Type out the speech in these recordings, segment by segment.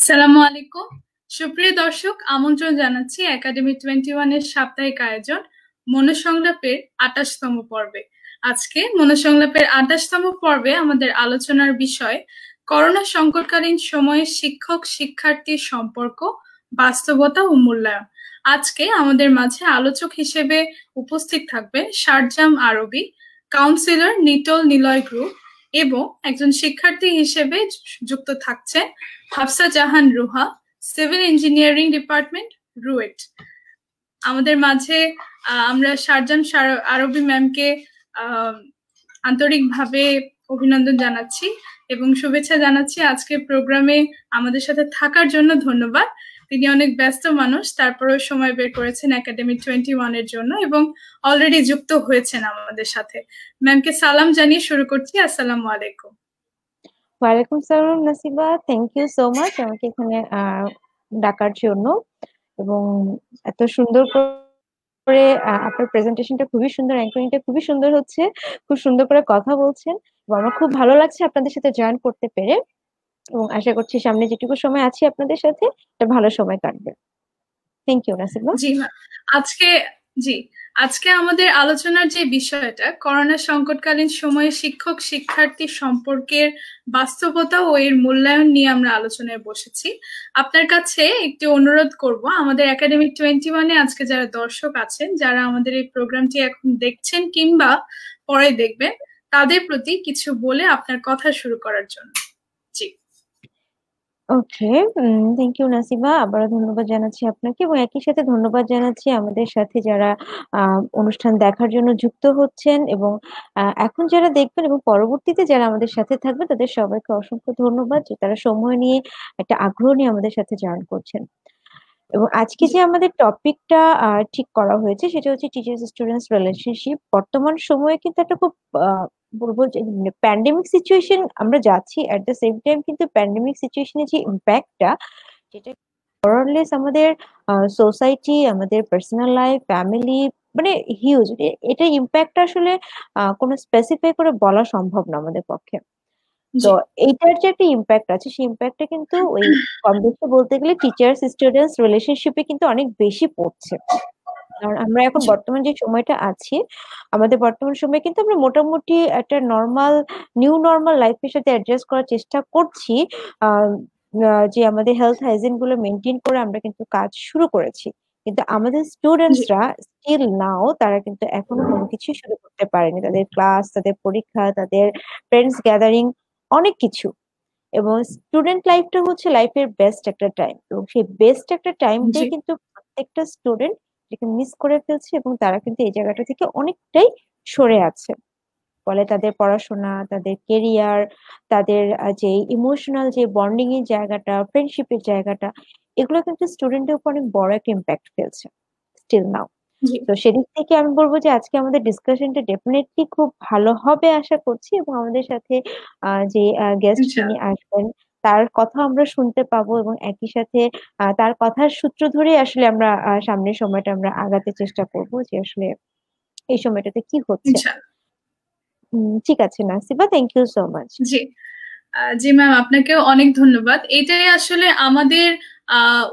আসসালামু আলাইকুম। সুপ্রিয় দর্শক, আমন্ত্রণ জানাচ্ছি একাডেমি 21 এর সাপ্তাহিক আয়োজন মনোসংলাপের 28তম পর্বে। আজকে মনোসংলাপের 28তম পর্বে আমাদের আলোচনার বিষয় করোনা সংকটকালীন সময়ে শিক্ষক শিক্ষার্থীর সম্পর্ক, বাস্তবতা ও মূল্যায়ন। আজকে আমাদের মাঝে আলোচক হিসেবে উপস্থিত থাকবে শারজাম আরবি, কাউন্সিলর নিটল নিলয় গ্রুপ, এবং একজন শিক্ষার্থী হিসেবে যুক্ত থাকছেন হাফসা জাহান রুহা, সিভিল ইঞ্জিনিয়ারিং ডিপার্টমেন্ট, রুয়েট। আমাদের মাঝে আমরা শারজাম আরবি ম্যামকে আন্তরিকভাবে অভিনন্দন জানাচ্ছি এবং শুভেচ্ছা জানাচ্ছি আজকের প্রোগ্রামে আমাদের সাথে থাকার জন্য। ধন্যবাদ। তিনি অনেক ব্যস্ত মানুষ, তারপরেও সময় বের করেছেন একাডেমি 21 এর জন্য এবং অলরেডি যুক্ত হয়েছেন আমাদের সাথে। ম্যামকে সালাম জানিয়ে শুরু করছি। আসসালামু আলাইকুম। ওয়ালাইকুম সালাম নাসিবা, থ্যাংক ইউ সো মাচ আমাকে এখানে ডাকার জন্য। এবং এত সুন্দর করে আপনার প্রেজেন্টেশনটা খুবই সুন্দর, অ্যাঙ্করিংটা খুবই সুন্দর হচ্ছে, খুব সুন্দর করে কথা বলছেন এবং আমার খুব ভালো লাগছে আপনাদের সাথে জয়েন করতে পেরে। এবং আশা করছি সামনে যেটুকু সময় আছি আপনাদের সাথে একটা ভালো সময় কাটবে। Thank you Nasiba. জি ম্যাম, আজকে আমাদের আলোচনার যে বিষয়টা করোনা সংকটকালীন সময়ে শিক্ষক শিক্ষার্থী সম্পর্কের বাস্তবতা ও এর মূল্যায়ন নিয়ে আমরা আলোচনায় বসেছি। আপনার কাছে একটি অনুরোধ করব, আমাদের একাডেমি 21 আজকে যারা দর্শক আছেন, যারা আমাদের এই প্রোগ্রামটি এখন দেখছেন কিংবা পরে দেখবেন, তাদের প্রতি কিছু বলে আপনার কথা শুরু করার জন্য। জি ওকে, থ্যাংক ইউ নাসিমা, আবারও ধন্যবাদ জানাচ্ছি আপনাকে এবং একই সাথে ধন্যবাদ জানাচ্ছি আমাদের সাথে যারা অনুষ্ঠান দেখার জন্য যুক্ত হচ্ছেন এবং এখন যারা দেখবেন এবং পরবর্তীতে যারা আমাদের সাথে থাকবে তাদের সবাইকে অসংখ্য ধন্যবাদ যে তারা সময় নিয়ে একটা আগ্রহ নিয়ে আমাদের সাথে জয়েন করছেন। এবং আজকে যে আমাদের টপিকটা ঠিক করা হয়েছে সেটা হচ্ছে টিচার্স স্টুডেন্টস রিলেশনশিপ। বর্তমান সময়ে কিন্তু একটা খুব বলবো যে প্যান্ডেমিক সিচুয়েশন আমরা যাচ্ছি, এট দ্য সেম টাইম কিন্তু প্যান্ডেমিক সিচুয়েশনে যে ইম্প্যাক্টটা, যেটা মোরলেস আমাদের সোসাইটি, আমাদের পার্সোনাল লাইফ, ফ্যামিলি, মানে হিউজ। এটা ইম্প্যাক্ট আসলে কোনো স্পেসিফাই করে বলা সম্ভব না আমাদের পক্ষে। তো এইটার যে একটা ইম্প্যাক্ট আছে সেই ইম্প্যাক্টটা কিন্তু ওই কম বেশি বলতে গেলে টিচার্স স্টুডেন্টস রিলেশনশিপে কিন্তু অনেক বেশি পড়ছে। কারণ আমরা এখন বর্তমান যে সময়টা আছি, আমাদের বর্তমান সময় কিন্তু আমরা মোটামুটি একটা নিউ নর্মাল লাইফের সাথে অ্যাডজাস্ট করার চেষ্টা করছি। যে আমাদের হেলথ হাইজিন গুলো মেনটেন করে আমরা কিন্তু কাজ শুরু করেছি, কিন্তু আমাদের স্টুডেন্টসরা স্টিল নাও তারা কিন্তু এখনো কোনো কিছু শুরু করতে পারেনি। তাদের ক্লাস, তাদের পরীক্ষা, তাদের ফ্রেন্ডস গ্যাদারিং, অনেক কিছু। এবং স্টুডেন্ট লাইফটা হচ্ছে লাইফের বেস্ট একটা টাইম এবং সেই বেস্ট একটা টাইমটাই কিন্তু প্রত্যেকটা স্টুডেন্ট মিস করে ফেলছে এবং তারা কিন্তু এই জায়গাটা থেকে অনেকটাই সরে আছে। ফলে তাদের পড়াশোনা, তাদের কেরিয়ার, তাদের যে ইমোশনাল যে বন্ডিং এর জায়গাটা, ফ্রেন্ডশিপের জায়গাটা, এগুলো কিন্তু স্টুডেন্টের উপর অনেক বড় একটা ইম্প্যাক্ট ফেলছে স্টিল নাও। তো সেদিক থেকে আমি বলবো যে আজকে আমাদের ডিসকাশনটা ডেফিনেটলি খুব ভালো হবে আশা করছি এবং আমাদের সাথে যে গেস্ট যিনি আসবেন তার কথা আমরা শুনতে পাবো এবং একই সাথে তার কথার সূত্র ধরে আসলে আমরা সামনের সময়টা আমরা আগাতে চেষ্টা করব যে আসলে এই সময়টাতে কি হচ্ছে। ঠিক আছে Nasiba, thank you so much. জি জি ম্যাম, আপনাকেও অনেক ধন্যবাদ। এটাই আসলে আমাদের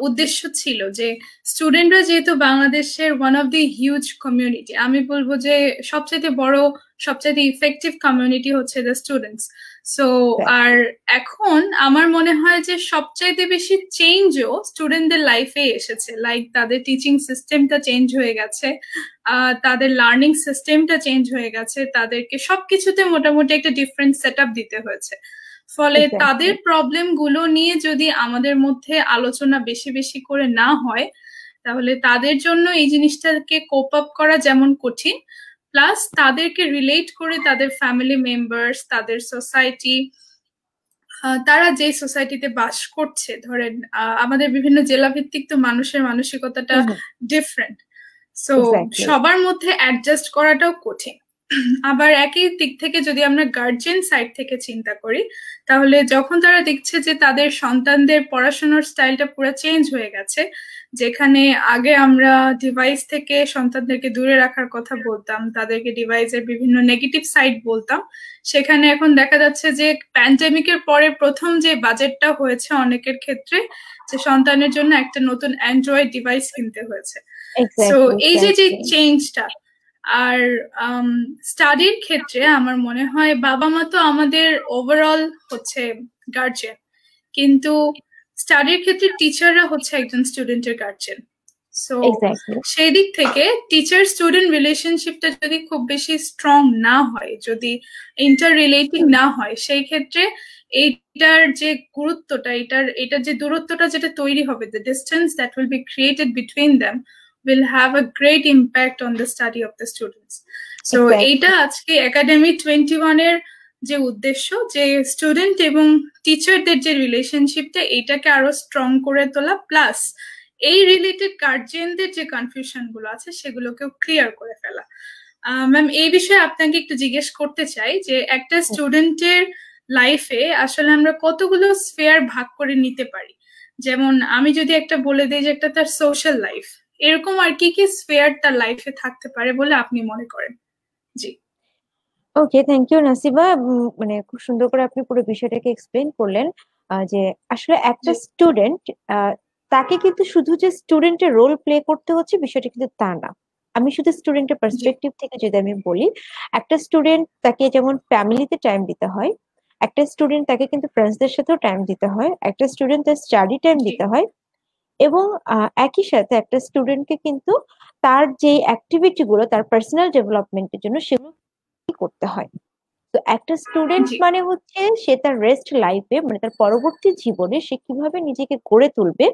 উদ্দেশ্য ছিল যে স্টুডেন্টরা যেহেতু বাংলাদেশের one of the huge community, আমি বলবো যে সবচেয়ে বড়, সবচেয়ে ইফেক্টিভ কমিউনিটি হচ্ছে দ্য স্টুডেন্টস। সো আর এখন আমার মনে হয় যে সবচাইতে বেশি চেঞ্জও স্টুডেন্টদের লাইফে এসেছে। লাইক তাদের টিচিং সিস্টেমটা চেঞ্জ হয়ে গেছে, তাদের লার্নিং সিস্টেমটা চেঞ্জ হয়ে গেছে, তাদেরকে সবকিছুতে মোটামুটি একটা ডিফারেন্ট সেট আপ দিতে হয়েছে। ফলে তাদের প্রবলেম গুলো নিয়ে যদি আমাদের মধ্যে আলোচনা বেশি বেশি করে না হয়, তাহলে তাদের জন্য এই জিনিসটাকে কোপ আপ করা যেমন কঠিন, প্লাস তাদেরকে রিলেট করে তাদের ফ্যামিলি মেম্বার্স, তাদের সোসাইটি, তারা যে সোসাইটিতে বাস করছে, ধরেন আমাদের বিভিন্ন জেলা ভিত্তিক তো মানুষের মানসিকতাটা ডিফারেন্ট, সো সবার মধ্যে অ্যাডজাস্ট করাটাও কঠিন। আবার একই দিক থেকে যদি আমরা গার্জিয়ান সাইড থেকে চিন্তা করি, তাহলে যখন তারা দেখছে যে তাদের সন্তানদের পড়াশোনার স্টাইলটা পুরো চেঞ্জ হয়ে গেছে, যেখানে আগে আমরা ডিভাইস থেকে সন্তানদেরকে দূরে রাখার কথা বলতাম, তাদেরকে ডিভাইসের বিভিন্ন নেগেটিভ সাইড বলতাম, সেখানে এখন দেখা যাচ্ছে যে প্যান্ডেমিকের পরে প্রথম যে বাজেটটা হয়েছে অনেকের ক্ষেত্রে, যে সন্তানের জন্য একটা নতুন অ্যান্ড্রয়েড ডিভাইস কিনতে হয়েছে। সো এক্স্যাক্টলি এই যে যে এক্স্যাক্টলি চেঞ্জটা, আর স্টাডির ক্ষেত্রে আমার মনে হয় বাবা মা তো আমাদের ওভারঅল হচ্ছে গার্জিয়ান, কিন্তু স্টাডির ক্ষেত্রে টিচাররা হচ্ছে একজন স্টুডেন্টের গার্জিয়ান। সো এক্স্যাক্টলি সেই দিক থেকে টিচার স্টুডেন্ট রিলেশনশিপটা যদি খুব বেশি স্ট্রং না হয়, যদি ইন্টার রিলেটিং না হয়, সেই ক্ষেত্রে এইটার যে গুরুত্বটা, এটার যে দূরত্বটা যেটা তৈরি হবে, the distance that will be created between them will have a great impact on the study of the students. So এইটা এক্স্যাক্টলি আজকে একাডেমি 21 এর যে উদ্দেশ্য, যে স্টুডেন্ট এবং টিচারদের যে রিলেশনশিপটা, এটাকে আরো স্ট্রং করে তোলা, প্লাস এই রিলেটেড গার্জিয়ানদের যে কনফিউশন গুলো আছে সেগুলোকেও ক্লিয়ার করে ফেলা। ম্যাম, এই বিষয়ে আপনাকে একটু জিজ্ঞেস করতে চাই যে একটা স্টুডেন্টের লাইফে আসলে আমরা কতগুলো স্ফেয়ার ভাগ করে নিতে পারি। যেমন আমি যদি একটা বলে দিই যে একটা তার সোশ্যাল লাইফ, এরকম আর কি কি স্ফেয়ার তার লাইফে থাকতে পারে বলে আপনি মনে করেন? জি। ওকে, থ্যাংক ইউ নাসিবা। মানে খুব সুন্দর করে আপনি পুরো বিষয়টাকে এক্সপ্লেন করলেন। যে আসলে একটা জি। স্টুডেন্ট, তাকে কিন্তু শুধু যে স্টুডেন্টের রোল প্লে করতে হচ্ছে বিষয়টা কিন্তু তা না। আমি শুধু স্টুডেন্টের জি। পার্সপেক্টিভ থেকে যদি আমি বলি, একটা স্টুডেন্ট তাকে যেমন ফ্যামিলিতে টাইম দিতে হয়, একটা স্টুডেন্ট তাকে কিন্তু ফ্রেন্ডসদের সাথেও টাইম দিতে হয়, একটা স্টুডেন্ট তার স্টাডি টাইম জি। দিতে হয়, এবং একই সাথে একটা স্টুডেন্টকে কিন্তু তার যে অ্যাক্টিভিটি গুলো তার পার্সোনাল ডেভেলপমেন্টের জন্য সেগুলো করতে হয়। তো একটা স্টুডেন্ট জি। মানে হচ্ছে সে তার রেস্ট লাইফে, মানে তার পরবর্তী জীবনে সে কিভাবে নিজেকে গড়ে তুলবে,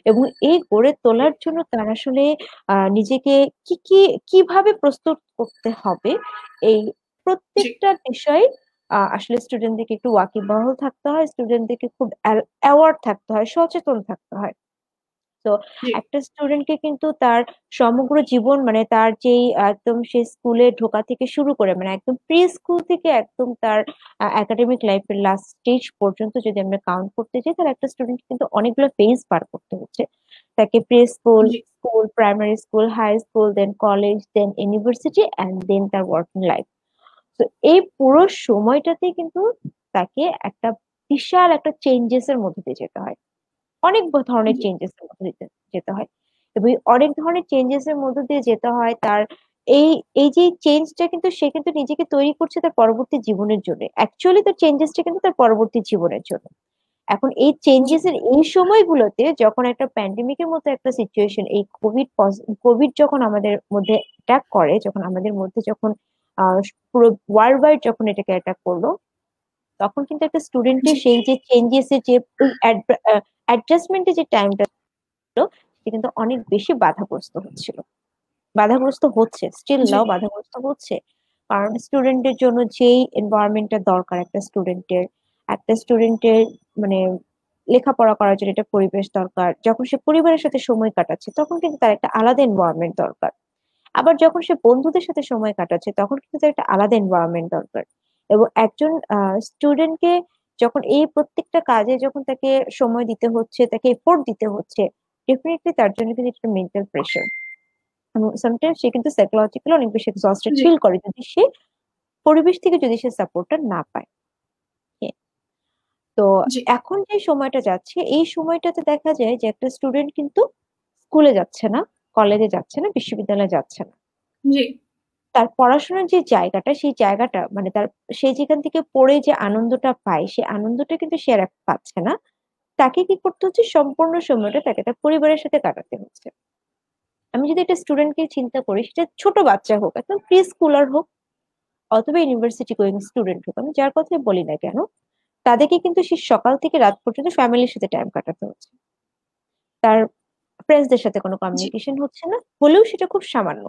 এবং এই গড়ে তোলার জন্য তার আসলে নিজেকে কি কি কিভাবে প্রস্তুত করতে হবে, এই জি। প্রত্যেকটা বিষয় আসলে স্টুডেন্টদেরকে একটু ওয়াকিবহাল থাকতে হয়, স্টুডেন্টদেরকে খুব অ্যাওয়ার্ড থাকতে হয়, সচেতন থাকতে হয়। তো জি। একটা স্টুডেন্টকে কিন্তু তার সমগ্র জীবন, মানে তার যেই একদম সে স্কুলে ঢোকা থেকে শুরু করে, মানে একদম প্রি স্কুল থেকে একদম তার একাডেমিক লাইফের লাস্ট স্টেজ পর্যন্ত যদি আমরা কাউন্ট করতে যাই, তাহলে একটা স্টুডেন্ট কিন্তু অনেকগুলো ফেজ পার করতে হচ্ছে। তাকে প্রি স্কুল, জি। School, primary school, high school, then college, then university, and then তার ওয়ার্কিং লাইফ। তো এই পুরো সময়টাতে কিন্তু তাকে একটা বিশাল একটা চেঞ্জেস এর মধ্যে দিয়ে যেতে হয়, অনেক ধরনের জি। চেঞ্জেস এর মধ্যে দিয়ে যেতে হয়, এবং এই অনেক ধরনের চেঞ্জেস এর মধ্যে দিয়ে যেতে হয় তার। এই এই যে চেঞ্জটা কিন্তু সে কিন্তু নিজেকে তৈরি করছে তার পরবর্তী জীবনের জন্য, অ্যাকচুয়ালি তার চেঞ্জেসটা কিন্তু তার পরবর্তী জীবনের জন্য। এখন এই জি। চেঞ্জেস এর এই সময়গুলোতে যখন একটা প্যান্ডেমিকের মতো একটা সিচুয়েশন, এই কোভিড যখন আমাদের মধ্যে অ্যাটাক করে, যখন আমাদের মধ্যে যখন আহ পুরো ওয়ার্ল্ড ওয়াইড যখন এটাকে অ্যাটাক করলো, তখন কিন্তু একটা স্টুডেন্টের জি। সেই যে চেঞ্জেস এর যে অ্যাডজাস্টমেন্টের যে টাইমটা ছিল, সেটা কিন্তু অনেক বেশি বাধাগ্রস্ত হচ্ছিল, বাধাগ্রস্ত হচ্ছে, স্টিল জি। নাও বাধাগ্রস্ত হচ্ছে। কারণ স্টুডেন্টের জন্য যেই এনভায়রনমেন্টটা দরকার, একটা স্টুডেন্টের মানে লেখাপড়া করার জন্য একটা পরিবেশ দরকার, যখন সে পরিবারের সাথে সময় কাটাচ্ছে তখন কিন্তু তার একটা আলাদা এনভায়রনমেন্ট দরকার, আবার যখন সে বন্ধুদের সাথে সময় কাটাচ্ছে তখন কিন্তু তার একটা আলাদা এনভায়রনমেন্ট দরকার। এবং একজন স্টুডেন্টকে যখন এই প্রত্যেকটা কাজে যখন তাকে সময় দিতে হচ্ছে, তাকে এফোর্ট দিতে হচ্ছে, ডেফিনেটলি তার জন্য কিন্তু একটা মেন্টাল প্রেশার, এবং সামটাইমস সে কিন্তু সাইকোলজিক্যালি অনেক বেশি এক্সস্টেড জি। ফিল করে যদি সে পরিবেশ থেকে যদি সে সাপোর্টটা না পায়। হ্যাঁ। তো জি। এখন যে সময়টা যাচ্ছে, এই সময়টাতে দেখা যায় যে একটা স্টুডেন্ট কিন্তু স্কুলে যাচ্ছে না, কলেজে যাচ্ছে না, বিশ্ববিদ্যালয়ে যাচ্ছে না, জি। তার পড়াশোনার যে জায়গাটা, সেই জায়গাটা মানে তার, সে যেখান থেকে পড়ে যে আনন্দটা পায় সেই আনন্দটা কিন্তু সে আর পাচ্ছে না। তাকে কি করতে হচ্ছে, সম্পূর্ণ সময়টা তাকে তার পরিবারের সাথে কাটাতে হচ্ছে। আমি যদি একটা স্টুডেন্টকে চিন্তা করি, সেটা ছোট বাচ্চা হোক, একদম প্রি স্কুলার হোক, অথবা ইউনিভার্সিটি গোয়িং স্টুডেন্ট হোক, আমি যার কথাই বলি না কেন, তাদেরকে কিন্তু সে সকাল থেকে রাত পর্যন্ত ফ্যামিলির সাথে টাইম কাটাতে হচ্ছে। তার ফ্রেন্ডসদের সাথে কোনো জি। কমিউনিকেশন হচ্ছে না, হলেও সেটা খুব সামান্য।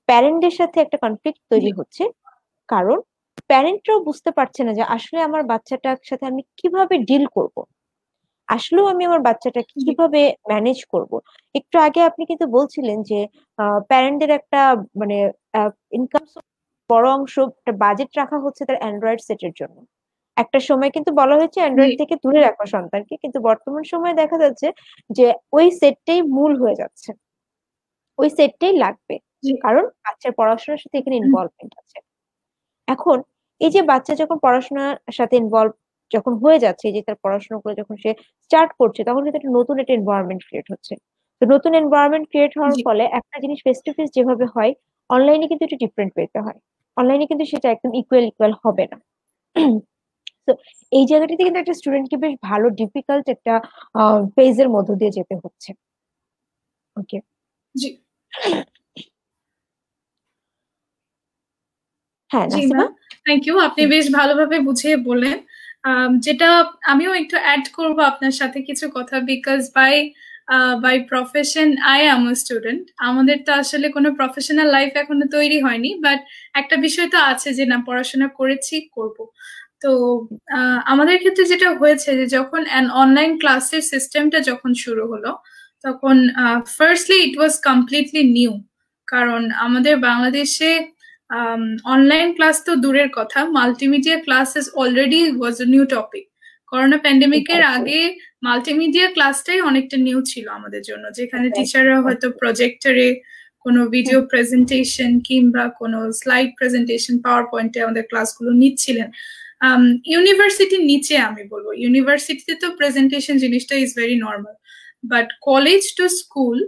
প্যারেন্টদের সাথে একটা কনফ্লিক্ট জি। তৈরি হচ্ছে, কারণ প্যারেন্টরাও বুঝতে পারছে না যে আসলে আমার বাচ্চাটার সাথে আমি কিভাবে ডিল করব, আসলেও আমি আমার বাচ্চাটাকে জি। কিভাবে ম্যানেজ করব। একটু আগে আপনি কিন্তু বলছিলেন যে প্যারেন্টদের একটা মানে ইনকাম বড় অংশ বাজেট রাখা হচ্ছে তার অ্যান্ড্রয়েড সেটের জন্য। একটা সময় কিন্তু বলা হয়েছে জি অ্যান্ড্রয়েড থেকে দূরে রাখা সন্তানকে, কিন্তু বর্তমান সময়ে দেখা যাচ্ছে যে ওই সেটটাই মূল হয়ে যাচ্ছে, ওই সেটটাই লাগবে, জি কারণ বাচ্চার পড়াশোনার সাথে এখানে হুম, ইনভলভমেন্ট আছে। এখন এই যে বাচ্চা যখন পড়াশোনার সাথে ইনভলভ যখন হয়ে যাচ্ছে, এই যে তার পড়াশোনাগুলো যখন সে স্টার্ট করছে, তখন কিন্তু একটা নতুন একটা এনভায়রনমেন্ট ক্রিয়েট হচ্ছে। তো নতুন এনভায়রনমেন্ট ক্রিয়েট হওয়ার জি ফলে একটা জিনিস ফেস টু ফেস যেভাবে হয়, অনলাইনে কিন্তু একটু ডিফারেন্ট পেতে হয়। অনলাইনে কিন্তু সেটা একদম ইকুয়াল ইকুয়াল হবে না। তো এই জায়গাটিতে কিন্তু একটা স্টুডেন্টকে বেশ ভালো ডিফিকাল্ট একটা ফেজের মধ্য দিয়ে যেতে হচ্ছে। ওকে। জি হ্যাঁ, জি নাসিবা। Ma'am, thank you. আপনি হুম, বেশ ভালোভাবে বুঝিয়ে বললেন। যেটা আমিও একটু অ্যাড করব আপনার সাথে কিছু কথা, because by profession I am a student. আমাদের তো আসলে কোনো প্রফেশনাল লাইফ এখনো তৈরি হয়নি, বাট একটা বিষয় তো আছে যে না, পড়াশোনা করেছি, করব। তো আমাদের ক্ষেত্রে যেটা হয়েছে যে যখন অনলাইন ক্লাসের সিস্টেমটা যখন শুরু হলো, তখন firstly it was completely new. কারণ আমাদের বাংলাদেশে অনলাইন ক্লাস তো দূরের কথা, multimedia classes already was a new topic. Corona প্যান্ডেমিকের এক্স্যাক্টলি, আগে মাল্টিমিডিয়া ক্লাসটাই অনেকটা নিউ ছিল আমাদের জন্য, যেখানে এক্স্যাক্টলি, টিচাররা হয়তো এক্স্যাক্টলি। প্রজেক্টরে কোনো ভিডিও প্রেজেন্টেশন কিংবা কোনো স্লাইড প্রেজেন্টেশন, পাওয়ার পয়েন্টে আমাদের ক্লাসগুলো নিচ্ছিলেন। ইউনিভার্সিটির নিচে আমি বলবো, ইউনিভার্সিটিতে তো প্রেজেন্টেশন জিনিসটা is very normal, but college to school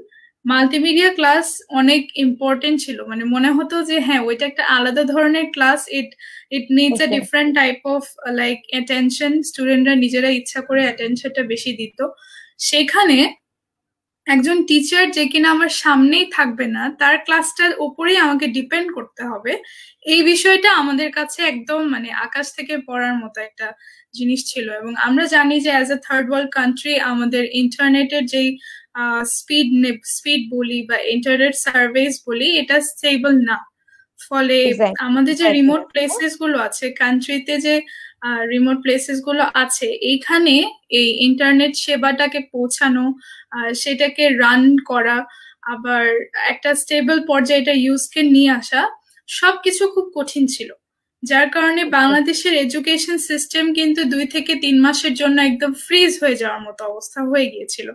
multimedia class অনেক ইম্পর্টেন্ট ছিল। মানে মনে হতো যে হ্যাঁ, ওইটা একটা আলাদা ধরনের class. It it needs a different type of like attention. স্টুডেন্টরা নিজেরা ইচ্ছা করে অ্যাটেনশনটা বেশি দিত সেখানে। একজন টিচার যে কিনা আমার সামনেই থাকবে না, তার ক্লাসটার উপরেই আমাকে ডিপেন্ড করতে হবে, এই বিষয়টা আমাদের কাছে একদম মানে আকাশ থেকে পড়ার মতো একটা জিনিস ছিল। এবং আমরা জানি যে as a third world country আমাদের ইন্টারনেটের যেই স্পিড স্পিড বলি বা ইন্টারনেট সার্ভিস বলি, এটা স্টেবল না। ফলে এক্স্যাক্টলি, আমাদের যে এক্স্যাক্টলি, রিমোট প্লেসেস গুলো আছে কান্ট্রিতে, যে রিমোট প্লেসেস গুলো আছে, এইখানে এই ইন্টারনেট সেবাটাকে পৌঁছানো, সেটাকে রান করা, আবার একটা স্টেবল পর্যায়ে এটা ইউজকে নিয়ে আসা, সবকিছু খুব কঠিন ছিল। যার কারণে বাংলাদেশের এডুকেশন সিস্টেম কিন্তু 2 থেকে 3 মাসের জন্য একদম ফ্রিজ হয়ে যাওয়ার মতো অবস্থা হয়ে গিয়েছিল।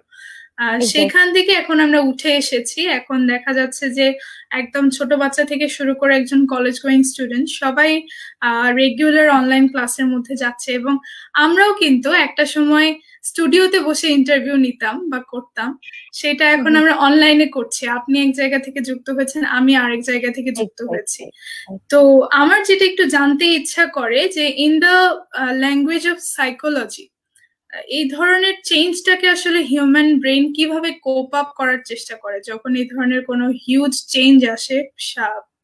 সেখান এক্স্যাক্টলি। থেকে এখন আমরা উঠে এসেছি। এখন দেখা যাচ্ছে যে একদম ছোট বাচ্চা থেকে শুরু করে একজন কলেজ গোয়িং স্টুডেন্ট সবাই রেগুলার অনলাইন ক্লাসের মধ্যে যাচ্ছে। এবং আমরাও কিন্তু একটা সময় স্টুডিওতে বসে ইন্টারভিউ নিতাম বা করতাম, সেটা এখন আমরা অনলাইনে করছি। আপনি এক জায়গা থেকে যুক্ত হয়েছেন, আমি আরেক জায়গা থেকে যুক্ত হয়েছি। এক্স্যাক্টলি। তো আমার যেটা একটু জানতে ইচ্ছা করে যে in the language of psychology, এই ধরনের চেঞ্জটাকে আসলে হিউম্যান ব্রেন কিভাবে কোপ আপ করার চেষ্টা করে যখন এই ধরনের কোনো হিউজ চেঞ্জ আসে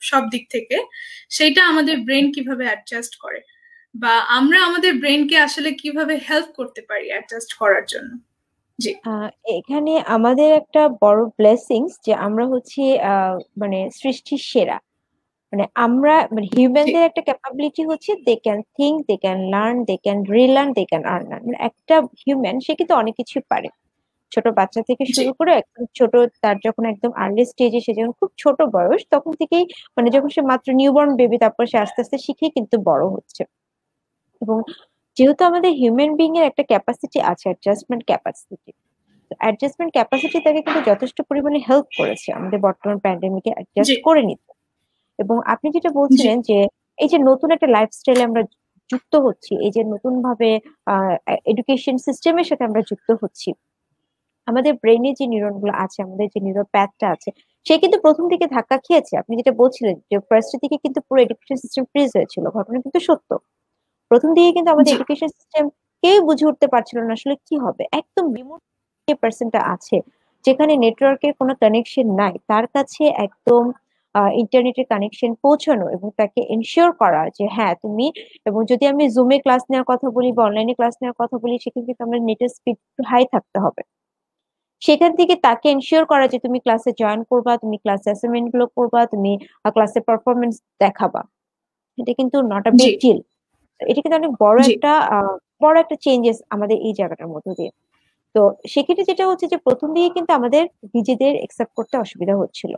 সব দিক থেকে, সেটা আমাদের ব্রেন কিভাবে অ্যাডজাস্ট করে, বা আমরা আমাদের ব্রেনকে আসলে কিভাবে হেল্প করতে পারি অ্যাডজাস্ট করার জন্য। জি আহ, এখানে আমাদের একটা বড় ব্লেসিংস যে আমরা হচ্ছে মানে সৃষ্টির সেরা। মানে আমরা মানে জি হিউম্যানদের একটা ক্যাপাবিলিটি হচ্ছে they can think, they can learn, they can relearn, they can earn. মানে একটা হিউম্যান সে কিন্তু অনেক কিছু পারে। ছোট বাচ্চা থেকে জি শুরু করে একদম ছোট, তার যখন একদম আর্লি স্টেজে, সে যখন খুব ছোট বয়স, তখন থেকেই মানে যখন সে মাত্র নিউবর্ন বেবি, তারপর সে আস্তে আস্তে শিখে কিন্তু বড় হচ্ছে। এবং যেহেতু আমাদের হিউম্যান বিং এর একটা ক্যাপাসিটি আছে, অ্যাডজাস্টমেন্ট ক্যাপাসিটি, অ্যাডজাস্টমেন্ট ক্যাপাসিটি তাকে কিন্তু যথেষ্ট পরিমাণে হেল্প করেছে আমাদের বর্তমান প্যান্ডেমিকে জি অ্যাডজাস্ট করে নিতে। এবং আপনি যেটা জি বলছিলেন যে এই যে নতুন একটা লাইফস্টাইলে আমরা যুক্ত হচ্ছি, এই যে নতুন ভাবে এডুকেশন সিস্টেমের সাথে আমরা যুক্ত হচ্ছি, আমাদের ব্রেনে যে নিউরন গুলো আছে, আমাদের যে নিউরো প্যাথটা আছে, সে কিন্তু প্রথম দিকে ধাক্কা খেয়েছে। আপনি যেটা বলছিলেন যে ফার্স্ট দিকে কিন্তু পুরো এডুকেশন সিস্টেম ফ্রিজ হয়েছিল, ঘটনা কিন্তু সত্য। প্রথম দিকে কিন্তু আমাদের জি এডুকেশন সিস্টেম কেউ বুঝে উঠতে পারছিল না আসলে কি হবে। একদম রিমোট যে পার্সনটা আছে, যেখানে নেটওয়ার্কের কোনো কানেকশন নাই, তার কাছে একদম ইন্টারনেটের কানেকশন পৌঁছানো এবং তাকে এনশিওর করা যে হ্যাঁ তুমি, এবং যদি আমি জুমে ক্লাস নেওয়ার কথা বলি বা অনলাইনে ক্লাস নেওয়ার কথা বলি, সেখানে কিন্তু আমার নেটের স্পিড হাই থাকতে হবে। সেখান থেকে তাকে এনশিওর করা যে তুমি ক্লাসে জয়েন করবা, তুমি ক্লাসে অ্যাসাইনমেন্ট গুলো করবা, তুমি ক্লাসে পারফরমেন্স দেখাবা, এটা কিন্তু নট আ জি বিগ ডিল। এটা কিন্তু অনেক বড় জি একটা বড় একটা চেঞ্জেস আমাদের এই জায়গাটার মধ্যে দিয়ে। তো সেক্ষেত্রে যেটা হচ্ছে যে প্রথম দিকে কিন্তু আমাদের নিজেদের একসেপ্ট করতে অসুবিধা হচ্ছিল,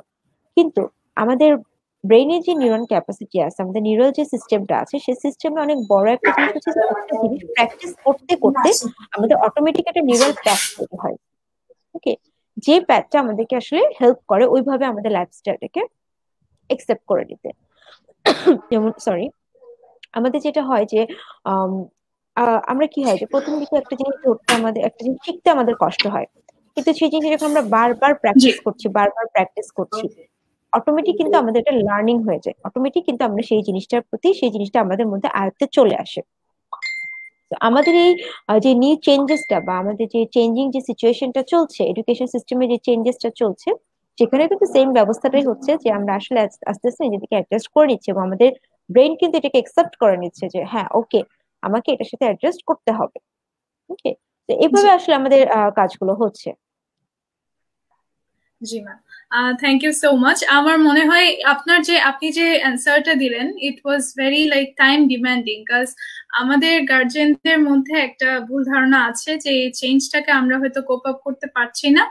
কিন্তু আমাদের ব্রেইনের যে নিউরন ক্যাপাসিটি আছে, আমাদের নিউরাল যে সিস্টেমটা আছে, সেই সিস্টেমে অনেক বড় একটা জিনিস হচ্ছে যে একটা জিনিস প্র্যাকটিস করতে করতে আমাদের অটোমেটিক একটা নিউরাল প্যাচ তৈরি হয়। ওকে, যে প্যাচটা আমাদেরকে আসলে হেল্প করে ওইভাবে আমাদের লাইফস্টাইলটাকে একসেপ্ট করে নিতে। যেমন সরি, আমাদের যেটা হয় যে আম, আমরা কি হয় যে প্রথম দিকে একটা জিনিস ধরতে আমাদের, একটা জিনিস শিখতে আমাদের কষ্ট হয়, কিন্তু সেই জিনিস যখন আমরা বারবার জি প্র্যাকটিস করছি, অটোমেটিক কিন্তু আমাদের একটা লার্নিং হয়ে যায়, অটোমেটিক কিন্তু আমরা সেই জিনিসটার প্রতি, সেই জিনিসটা আমাদের মধ্যে আয়ত্তে চলে আসে। তো আমাদের এই যে নিউ চেঞ্জেসটা বা আমাদের যে চেঞ্জিং যে সিচুয়েশনটা চলছে, এডুকেশন সিস্টেমে যে চেঞ্জেসটা চলছে, সেখানে কিন্তু সেম ব্যবস্থাটাই হচ্ছে যে আমরা আসলে আস্তে আস্তে নিজেদেরকে অ্যাডজাস্ট করে নিচ্ছি এবং আমাদের ব্রেন কিন্তু এটাকে একসেপ্ট করে নিচ্ছে যে হ্যাঁ ওকে, আমাকে এটার সাথে অ্যাডজাস্ট করতে হবে। ওকে, তো জি এইভাবে আসলে আমাদের কাজগুলো হচ্ছে। জি ma'am, thank you so much. আমার মনে হয় আপনি যে অ্যান্সারটা দিলেন, it was very like time demanding, কাজ আমাদের গার্জেনদের মধ্যে একটা ভুল ধারণা আছে যে এই চেঞ্জটাকে আমরা হয়তো কোপ আপ করতে পারছি না,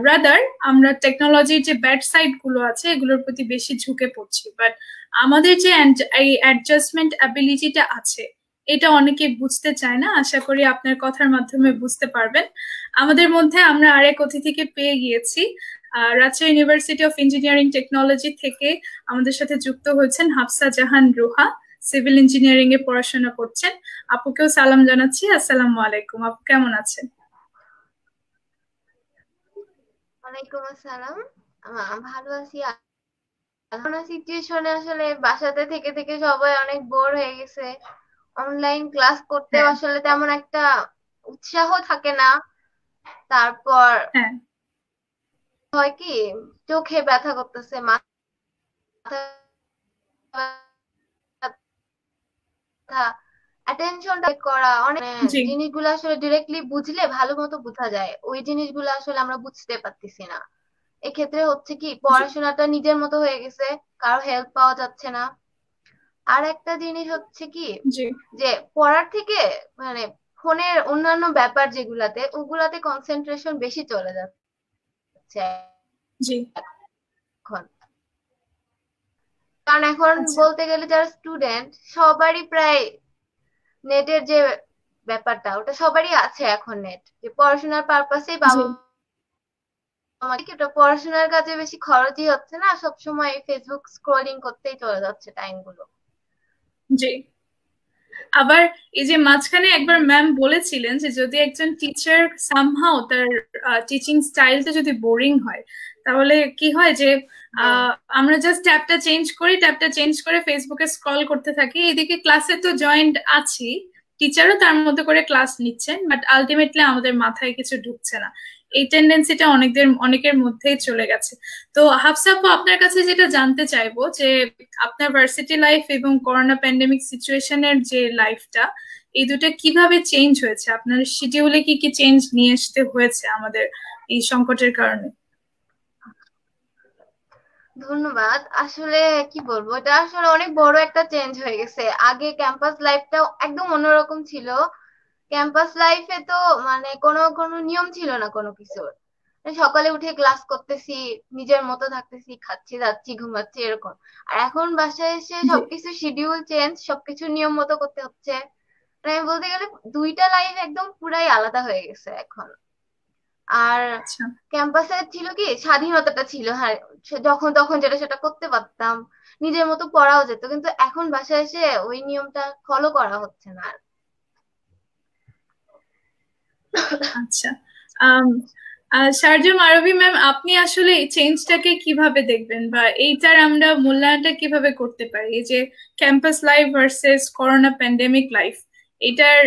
রাদার আমরা টেকনোলজির যে ব্যাড সাইড গুলো আছে এগুলোর প্রতি বেশি ঝুঁকে পড়ছি। বাট আমাদের যে এই অ্যাডজাস্টমেন্ট অ্যাবিলিটিটা আছে, এটা অনেকে বুঝতে চায় না। আশা করি আপনার কথার মাধ্যমে বুঝতে পারবেন। আমাদের মধ্যে আমরা আরেক অতিথিকে পেয়ে গিয়েছি, Rajshahi university of engineering technology থেকে আমাদের সাথে যুক্ত হয়েছেন হাফসা জাহান রুহা, সিভিল ইঞ্জিনিয়ারিং এ পড়াশোনা করছেন। আপুকেও সালাম জানাচ্ছি। আসসালামু আলাইকুম, আপু কেমন আছেন? ওয়ালাইকুম আসসালাম। ভালো আছি। এখন সিচুয়েশনে আসলে বাসাতে থেকে থেকে সবাই অনেক বোর হয়ে গেছে। অনলাইন ক্লাস করতেও হ্যাঁ আসলে তেমন একটা উৎসাহ থাকে না। তারপর হ্যাঁ হয় কি, চোখে ব্যথা করতেছে, মাথা ব্যথা, অ্যাটেনশনটা করা অনেক জি জিনিসগুলো আসলে ডিরেক্টলি বুঝলে ভালো মতো বোঝা যায়, ওই জিনিসগুলো আসলে আমরা বুঝতে পারতেছি না। এক্ষেত্রে হচ্ছে কি, জি পড়াশোনাটা নিজের মতো হয়ে গেছে, কারো হেল্প পাওয়া যাচ্ছে না। আর একটা জিনিস হচ্ছে কি, জি যে পড়ার থেকে মানে ফোনের অন্যান্য ব্যাপার যেগুলাতে, ওগুলাতে কনসেন্ট্রেশন বেশি চলে যাচ্ছে জি এখন। কারণ এখন আচ্ছা বলতে গেলে যারা স্টুডেন্ট সবারই প্রায় নেটের যে ব্যাপারটা, ওটা সবারই আছে এখন, নেট যে পড়াশোনার পারপাসেই জি বাবা মাকে, ওটা পড়াশোনার কাজে বেশি খরচই হচ্ছে না, সবসময় ফেসবুক স্ক্রলিং করতেই চলে যাচ্ছে টাইম গুলো। জি। আবার এই যে মাঝখানে একবার ম্যাম বলেছিলেন যে যদি একজন টিচার সামহাও তার টিচিং স্টাইলটা যদি বোরিং হয়, তাহলে কি হয় যে হ্যাঁ, আমরা জাস্ট ট্যাবটা চেঞ্জ করে ফেসবুকে স্ক্রল করতে থাকি, এদিকে ক্লাসে তো জয়েন্ট আছি, টিচারও তার মতো করে ক্লাস নিচ্ছেন, বাট আলটিমেটলি আমাদের মাথায় কিছু ঢুকছে না। এই টেন্ডেন্সিটা অনেকের মধ্যেই চলে গেছে। তো হাফসা আপু, আপনার কাছে যেটা জানতে চাইবো যে আপনার ভার্সিটি লাইফ এবং করোনা প্যান্ডেমিক সিচুয়েশনের যে লাইফটা, এই দুটো কিভাবে চেঞ্জ হয়েছে? আপনার শিডিউলে কি কি চেঞ্জ নিয়ে আসতে হয়েছে আমাদের এই সংকটের কারণে? ধন্যবাদ। আসলে কি বলবো, এটা আসলে অনেক বড় একটা চেঞ্জ হয়ে গেছে। আগে ক্যাম্পাস লাইফটা একদম অন্যরকম ছিল। ক্যাম্পাস লাইফে তো মানে কোনো কোনো নিয়ম ছিল না কোনো কিছুর। সকালে উঠে ক্লাস করতেছি, নিজের মতো থাকতেছি, খাচ্ছি যাচ্ছি ঘুমাচ্ছি এরকম। আর এখন বাসায় এসে জি সবকিছু শিডিউল চেঞ্জ, সবকিছু নিয়ম মতো করতে হচ্ছে। মানে আমি বলতে গেলে দুইটা লাইফ একদম পুরাই আলাদা হয়ে গেছে এখন। আর আচ্ছা ক্যাম্পাসে ছিল কি, স্বাধীনতাটা ছিল, হ্যাঁ, যখন তখন যেটা সেটা করতে পারতাম, নিজের মতো পড়াও যেত, কিন্তু এখন বাসায় এসে ওই নিয়মটা ফলো করা হচ্ছে না আর। আচ্ছা। আম, শারজুম আরবি ম্যাম, আপনি আসলে এই চেঞ্জটাকে কিভাবে দেখবেন, বা এইটার আমরা মূল্যায়নটা কিভাবে করতে পারি? এই যে campus life versus corona pandemic life, এটার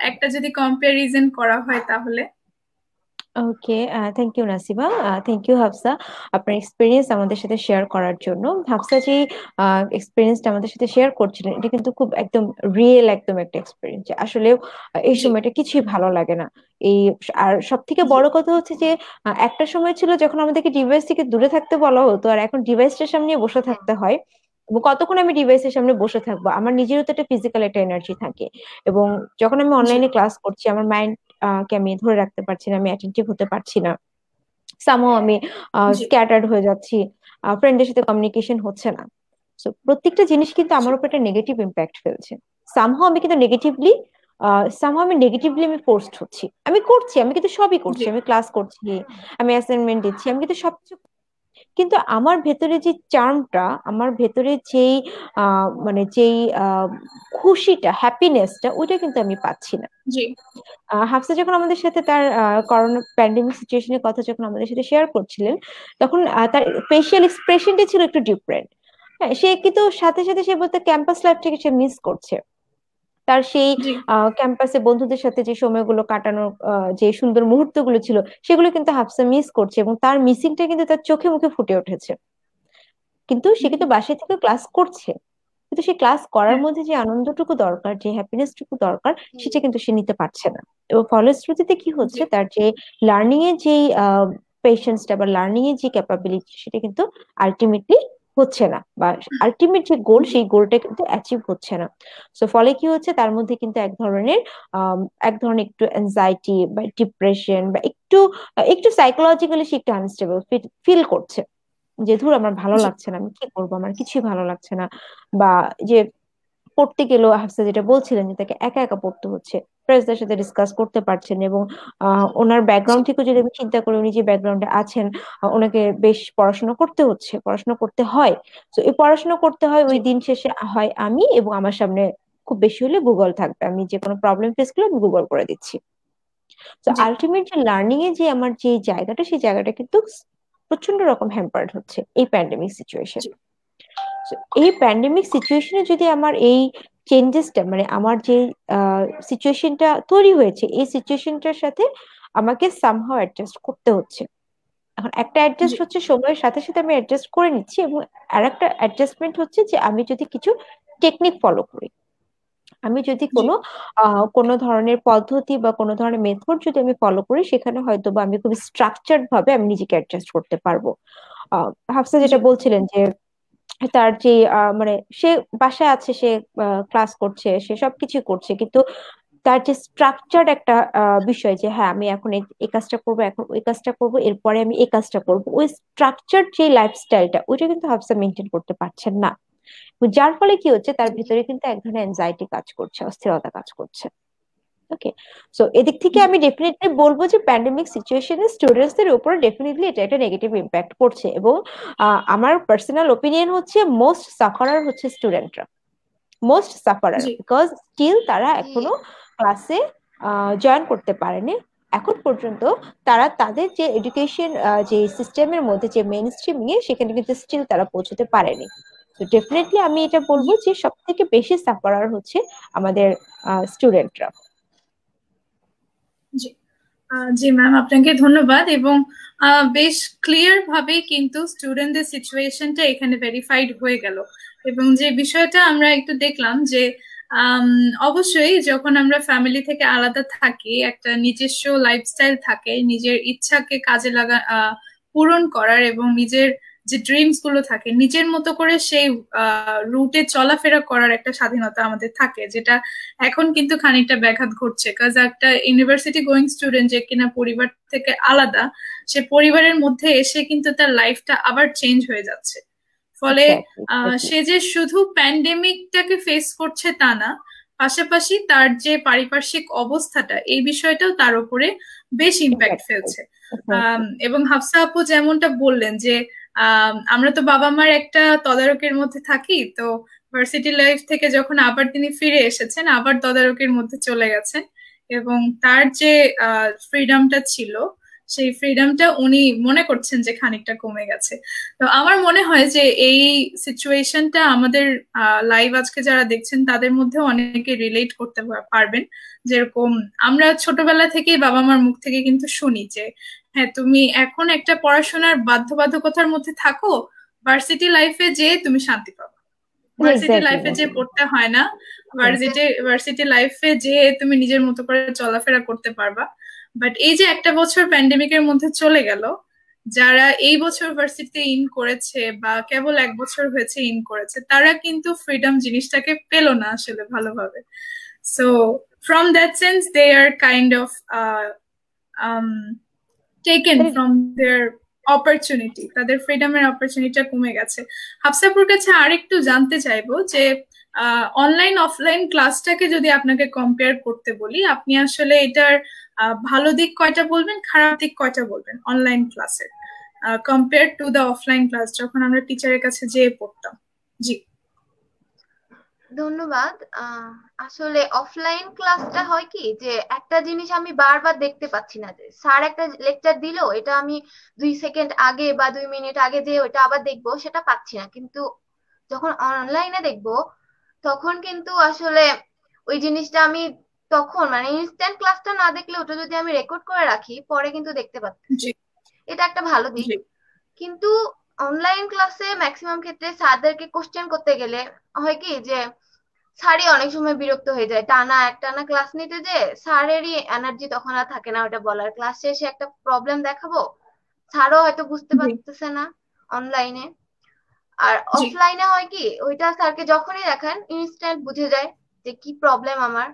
একটা যদি কম্পারিজন করা হয় তাহলে। Okay, thank you Nasiba, thank you Hafsa, আপনার এক্সপিরিয়েন্স আমাদের সাথে শেয়ার করার জন্য। হাফসা যে এক্সপিরিয়েন্সটা আমাদের সাথে শেয়ার করছিলেন, এটা কিন্তু খুব একদম রিয়েল একদম একটা এক্সপিরিয়েন্স, আসলে এই জি সময়টা কিছুই ভালো লাগে না। এই আর সব থেকে জি বড় কথা হচ্ছে যে একটা সময় ছিল যখন আমাদেরকে ডিভাইস থেকে দূরে থাকতে বলা হতো, আর এখন ডিভাইসটার সামনে বসে হ্যাঁ, থাকতে হয়। এবং কতক্ষণ আমি ডিভাইসের সামনে বসে থাকবো, আমার নিজেরও তো একটা ফিজিক্যাল একটা এনার্জি থাকে। এবং যখন আমি জি অনলাইনে ক্লাস করছি, আমার মাইন্ড কে আমি ধরে রাখতে পারছি না, আমি অ্যাটেন্টিভ হতে পারছি না, সামহাও আমি জি স্ক্যাটার্ড হয়ে যাচ্ছি, ফ্রেন্ডের সাথে কমিউনিকেশন হচ্ছে না। সো প্রত্যেকটা জিনিস কিন্তু আমার উপর একটা নেগেটিভ ইম্প্যাক্ট ফেলছে। সামহাও আমি কিন্তু নেগেটিভলি আমি ফোর্সড হচ্ছি। আমি করছি, আমি কিন্তু সবই করছি, জি আমি ক্লাস করছি, আমি অ্যাসাইনমেন্ট দিচ্ছি, আমি কিন্তু সবকিছু, কিন্তু আমার ভেতরে যে চার্মটা, আমার ভেতরে যেই মানে যেই খুশিটা, হ্যাপিনেসটা, ওইটা কিন্তু আমি পাচ্ছি না। জি হাফসা যখন আমাদের সাথে তার করোনা প্যান্ডেমিক সিচুয়েশনের কথা যখন আমাদের সাথে শেয়ার করছিলেন, তখন তার ফেশিয়াল এক্সপ্রেশনটা ছিল একটু ডিফারেন্ট। হ্যাঁ, সে কিন্তু সাথে সাথে সে বলতে ক্যাম্পাস লাইফটাকে সে মিস করছে। তার সেই জি ক্যাম্পাসে বন্ধুদের সাথে যে সময়গুলো কাটানোর যে সুন্দর মুহূর্তগুলো ছিল, সেগুলো কিন্তু হাফসা মিস করছে, এবং তার মিসিংটা কিন্তু তার চোখে মুখে ফুটে উঠেছে। কিন্তু সে কিন্তু বাসায় থেকে ক্লাস করছে, কিন্তু সেই ক্লাস করার হ্যাঁ মধ্যে যে আনন্দটুকু দরকার, যে হ্যাপিনেসটুকু দরকার, জি সেটা কিন্তু সে নিতে পারছে না। এবং ফলশ্রুতিতে কি জি হচ্ছে, তার যে লার্নিং এর যে পেশেন্সটা বা লার্নিং এর যে ক্যাপাবিলিটি, সেটা কিন্তু আলটিমেটলি হচ্ছে না, বা আলটিমেট যে গোল, জি সেই গোলটা কিন্তু অ্যাচিভ হচ্ছে না। সো ফলে কি হচ্ছে, তার মধ্যে কিন্তু এক ধরনের একটু অ্যাংজাইটি বা ডিপ্রেশন, বা একটু একটু সাইকোলজিক্যালি সে একটু আনস্টেবল ফিল করছে, যে ধুর আমার ভালো জি লাগছে না, আমি কি করবো, আমার কিছুই ভালো লাগছে না। বা যে পড়তে গেলেও হাফসা যেটা বলছিলেন, যে তাকে একা একা পড়তে হচ্ছে, ফ্রেন্ডসদের সাথে ডিসকাস করতে পারছেন। এবং ওনার জি ব্যাকগ্রাউন্ড থেকে যদি আমি চিন্তা করি, উনি যে ব্যাকগ্রাউন্ডে আছেন, ওনাকে বেশ পড়াশোনা করতে হচ্ছে, পড়াশোনা করতে হয়। তো এই পড়াশোনা করতে হয়, ওই জি দিন শেষে হয় আমি, এবং আমার সামনে খুব বেশি হলে গুগল থাকবে, আমি যে কোনো প্রবলেম ফেস করলে আমি গুগল করে দিচ্ছি। তো জি আলটিমেট যে লার্নিং এ যে আমার যে জায়গাটা, সেই জায়গাটা কিন্তু প্রচন্ড রকম হ্যাম্পার্ড হচ্ছে এই প্যান্ডেমিক সিচুয়েশন। জি এই প্যান্ডেমিক সিচুয়েশনে যদি আমার এই চেঞ্জেসটা, মানে আমার যে সিচুয়েশনটা তৈরি হয়েছে, এই সিচুয়েশনটার সাথে আমাকে সামহাও অ্যাডজাস্ট করতে হচ্ছে। এখন একটা জি অ্যাডজাস্ট হচ্ছে সময়ের সাথে সাথে আমি অ্যাডজাস্ট করে নিচ্ছি, এবং আর একটা অ্যাডজাস্টমেন্ট হচ্ছে যে আমি যদি কিছু টেকনিক ফলো করি, আমি যদি জি কোনো ধরনের পদ্ধতি বা কোনো ধরনের মেথড যদি আমি ফলো করি, সেখানে হয়তো বা আমি খুব স্ট্রাকচার্ড ভাবে আমি নিজেকে অ্যাডজাস্ট করতে পারবো। হাফসা জি যেটা বলছিলেন যে তার যে মানে সে বাসায় আছে, সে ক্লাস করছে, সে সবকিছু করছে, কিন্তু তার যে স্ট্রাকচার্ড একটা বিষয়, যে হ্যাঁ আমি এখন এই কাজটা করবো, এখন ওই কাজটা করবো, এরপরে আমি এই কাজটা করবো, ওই স্ট্রাকচার্ড যে লাইফস্টাইলটা, ওইটা কিন্তু হাফসা মেনটেন করতে পারছেন না। যার ফলে কি হচ্ছে, তার জি ভিতরে কিন্তু এক ধরনের অ্যাংজাইটি কাজ করছে, অস্থিরতা কাজ করছে। ওকে, সো এদিক থেকে জি আমি ডেফিনেটলি বলবো যে প্যান্ডেমিক সিচুয়েশনে স্টুডেন্টসদের উপর ডেফিনেটলি এটা একটা নেগেটিভ ইম্প্যাক্ট পড়ছে। এবং আমার পার্সোনাল ওপিনিয়ন হচ্ছে, মোস্ট সাফারার হচ্ছে স্টুডেন্টরা, মোস্ট সাফারার, জি বিকজ স্টিল তারা জি এখনো ক্লাসে জয়েন করতে পারেনি এখন পর্যন্ত। তারা তাদের যে এডুকেশন যে সিস্টেমের মধ্যে, যে মেইন স্ট্রিমিং এ, সেখানে কিন্তু স্টিল তারা পৌঁছতে পারেনি। তো ডেফিনেটলি আমি এটা বলবো যে সব থেকে বেশি সাফারার হচ্ছে আমাদের স্টুডেন্টরা। জি জি ম্যাম, আপনাকে ধন্যবাদ। এবং বেশ ক্লিয়ার ভাবে কিন্তু স্টুডেন্টদের সিচুয়েশনটা এখানে ভেরিফাইড হয়ে গেল। এবং যে বিষয়টা আমরা একটু দেখলাম যে আম, অবশ্যই যখন আমরা ফ্যামিলি থেকে আলাদা থাকি, একটা নিজস্ব লাইফস্টাইল থাকে, নিজের ইচ্ছাকে কাজে পূরণ করার, এবং নিজের যে ড্রিমস গুলো থাকে, নিজের মতো করে সেই রুটে চলাফেরা করার একটা স্বাধীনতা আমাদের থাকে, যেটা এখন কিন্তু খানিকটা ব্যাঘাত ঘটছে। কাজ একটা ইউনিভার্সিটি গোয়িং স্টুডেন্ট যে কিনা পরিবার থেকে আলাদা, সে পরিবারের মধ্যে এসে কিন্তু তার লাইফটা আবার চেঞ্জ হয়ে যাচ্ছে। ফলে এক্স্যাক্টলি। সে যে শুধু প্যান্ডেমিকটাকে ফেস করছে তা না, পাশাপাশি তার যে পারিপার্শ্বিক অবস্থাটা, এই বিষয়টাও তার উপরে বেশ ইম্প্যাক্ট ইম্প্যাক্ট ফেলছে। এক্স্যাক্টলি। এবং হাফসা আপু যেমনটা বললেন যে আমরা তো বাবা মার একটা তদারকির মধ্যে থাকি, তো ভার্সিটি লাইফ থেকে যখন আবার তিনি ফিরে এসেছেন, আবার তদারকির মধ্যে চলে গেছেন, এবং তার যে ফ্রিডমটা ছিল, সেই ফ্রিডমটা উনি মনে করছেন যে খানিকটা কমে গেছে। তো আমার মনে হয় যে এই সিচুয়েশনটা আমাদের লাইভ আজকে যারা দেখছেন তাদের মধ্যে অনেকে রিলেট করতে পারবেন। যেরকম আমরা ছোটবেলা থেকেই বাবা মার মুখ থেকে কিন্তু শুনি যে হ্যাঁ, তুমি এখন একটা পড়াশোনার বাধ্যবাধকতার মধ্যে থাকো, ভার্সিটি লাইফে যে তুমি শান্তি পাবে, ভার্সিটি এক্স্যাক্টলি। লাইফে যে পড়তে হয় না, ভার্সিটি লাইফে যে তুমি নিজের মতো করে চলাফেরা করতে পারবা। বাট এই যে একটা বছর প্যান্ডেমিকের মধ্যে চলে গেল, যারা এই বছর ভার্সিটি ইন করেছে বা কেবল এক বছর হয়েছে ইন করেছে, তারা কিন্তু ফ্রিডম জিনিসটাকে পেল না আসলে ভালোভাবে। So from that sense they are kind of taken from their opportunity, তাদের ফ্রিডমের অপরচুনিটিটা কমে গেছে। হাফসাপুর কাছে আরেকটু জানতে চাইবো যে অনলাইন অফলাইন ক্লাসটাকে যদি আপনাকে কম্পেয়ার করতে বলি, আপনি আসলে এটার ভালো দিক কয়টা বলবেন, খারাপ দিক কয়টা বলবেন অনলাইন ক্লাসের compare to the offline class যখন আমরা টিচারের কাছে যেয়ে পড়তাম? জি। ধন্যবাদ। আসলে অফলাইন ক্লাসটা হয় কি যে একটা জিনিস আমি বারবার দেখতে পাচ্ছি না, যে স্যার একটা লেকচার দিল, এটা আমি 2 সেকেন্ড আগে বা 2 মিনিট আগে যে ওটা আবার দেখবো সেটা পাচ্ছি না। কিন্তু যখন অনলাইনে দেখবো তখন কিন্তু আসলে ওই জিনিসটা আমি তখন মানে ইনস্ট্যান্ট ক্লাসটা না দেখলে ওটা যদি আমি রেকর্ড করে রাখি পরে কিন্তু দেখতে পাচ্ছি। জি। এটা একটা ভালো দিক। জি। কিন্তু অনলাইন ক্লাসে ম্যাক্সিমাম ক্ষেত্রে স্যারদেরকে কোশ্চেন করতে গেলে হয় কি যে স্যারই অনেক সময় বিরক্ত হয়ে যায়, টানা একটানা ক্লাস নিতে, যে স্যারেরই এনার্জি তখন আর থাকে না ওটা বলার। ক্লাস শেষে একটা প্রবলেম দেখাবো, স্যারও হয়তো বুঝতে জি। পারতেছে না অনলাইনে। আর জি। অফলাইনে হয় কি ওইটা স্যারকে যখনই দেখান ইনস্ট্যান্ট বুঝে যায় যে কি প্রবলেম আমার।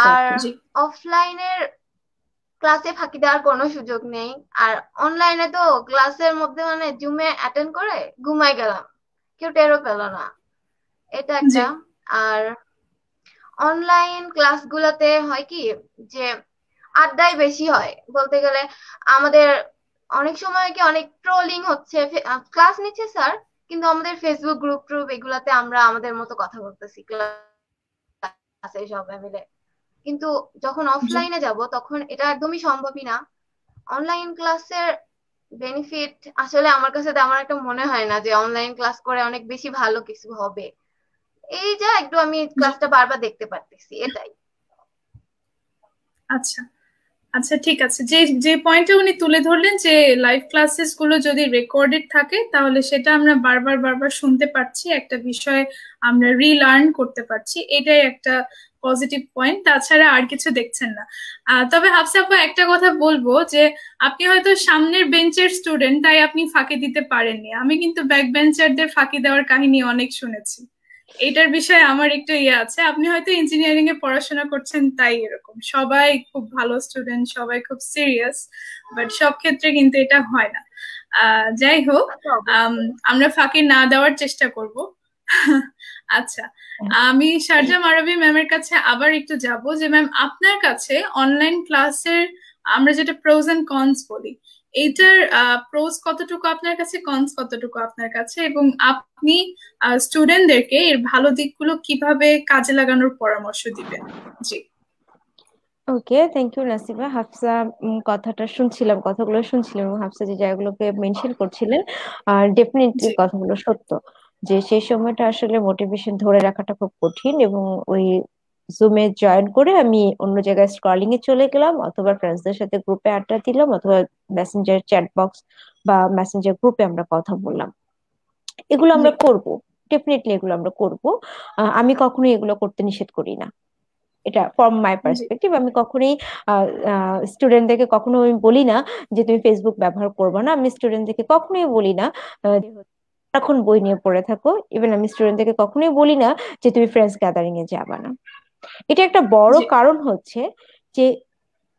আর এক্স্যাক্টলি। জি। অফলাইনের ক্লাসে ফাঁকি দেওয়ার কোনো সুযোগ নেই। আর অনলাইনে তো ক্লাসের মধ্যে মানে জুমে অ্যাটেন্ড করে ঘুমাই গেলাম, কেউ টেরও পেল না, এটা জি। একটা। আর অনলাইন ক্লাসগুলোতে হয় কি যে আড্ডাই বেশি হয় বলতে গেলে। আমাদের অনেক সময় কি অনেক ট্রোলিং হচ্ছে, ক্লাস নিচ্ছে স্যার কিন্তু আমাদের ফেসবুক গ্রুপ ট্রুপ এগুলাতে আমরা আমাদের মতো কথা বলতেছি ক্লাসে সবাই মিলে। কিন্তু যখন জি। অফলাইনে যাব তখন এটা একদমই সম্ভবই না। অনলাইন ক্লাসের বেনিফিট আসলে আমার কাছে তেমন একটা মনে হয় না যে অনলাইন ক্লাস করে অনেক বেশি ভালো কিছু হবে। এই যা একটু আমি জি। ক্লাসটা বারবার দেখতে পারতেছি এটাই। আচ্ছা। আচ্ছা, ঠিক আছে। যে যে পয়েন্টটা উনি তুলে ধরলেন যে লাইভ ক্লাসেস গুলো যদি রেকর্ডেড থাকে তাহলে সেটা আমরা বারবার বারবার শুনতে পারছি, একটা বিষয় আমরা রিলার্ন করতে পারছি, এটাই একটা পজিটিভ পয়েন্ট। তাছাড়া আর কিছু দেখছেন না। তবে হাফসা আপা, একটা কথা বলবো যে আপনি হয়তো সামনের বেঞ্চের স্টুডেন্ট, তাই আপনি ফাঁকি দিতে পারেননি। আমি কিন্তু ব্যাক বেঞ্চারদের ফাঁকি দেওয়ার কাহিনী অনেক শুনেছি। এটার বিষয়ে আমার একটু ইয়ে আছে। আপনি হয়তো ইঞ্জিনিয়ারিং এ পড়াশোনা করছেন তাই এরকম, সবাই খুব ভালো স্টুডেন্ট, সবাই খুব সিরিয়াস, বাট সব ক্ষেত্রে কিন্তু এটা হয় না। যাই হোক, তা তো অবশ্যই। আমরা ফাঁকি না দেওয়ার চেষ্টা করব। আচ্ছা, আমি শারজাম আরবি ম্যামের কাছে আবার একটু যাব যে ম্যাম, আপনার কাছে অনলাইন ক্লাসের আমরা যেটা প্রোজ এন্ড কনস বলি, এইটার প্রোজ কতটুকু আপনার কাছে, কনস কতটুকু আপনার কাছে, এবং আপনি স্টুডেন্টদেরকে এর ভালো দিকগুলো কিভাবে কাজে লাগানোর পরামর্শ দিবেন? জি। ওকে, থ্যাংক ইউ নাসিবা। হাফসা কথাগুলো শুনছিলাম এবং হাফসা যে জায়গাগুলোকে মেনশন করছিলেন, আর ডেফিনেটলি জি। কথাগুলো সত্য যে সেই সময়টা আসলে মোটিভেশন ধরে রাখাটা খুব কঠিন, এবং ওই জুমে জয়েন করে আমি অন্য জায়গায় স্ক্রলিং এ চলে গেলাম, অথবা ফ্রেন্ডসদের সাথে গ্রুপে আড্ডা দিলাম, অথবা মেসেঞ্জার চ্যাট বক্স বা মেসেঞ্জার গ্রুপে আমরা কথা বললাম। এগুলো জি। আমরা করব, ডেফিনেটলি এগুলো আমরা করব। আমি কখনোই এগুলো করতে নিষেধ করি না। এটা ফ্রম মাই জি। পার্সপেক্টিভ। আমি কখনোই স্টুডেন্টদেরকে কখনো আমি বলি না যে তুমি ফেসবুক ব্যবহার করবে না। আমি স্টুডেন্টদেরকে কখনোই বলি না যে এখন বই নিয়ে পড়ে থাকো। ইভেন আমি স্টুডেন্টদেরকে কখনোই বলি না যে তুমি ফ্রেন্ডস গ্যাদারিং এ যাবা না। এটা একটা বড় জি। কারণ হচ্ছে যে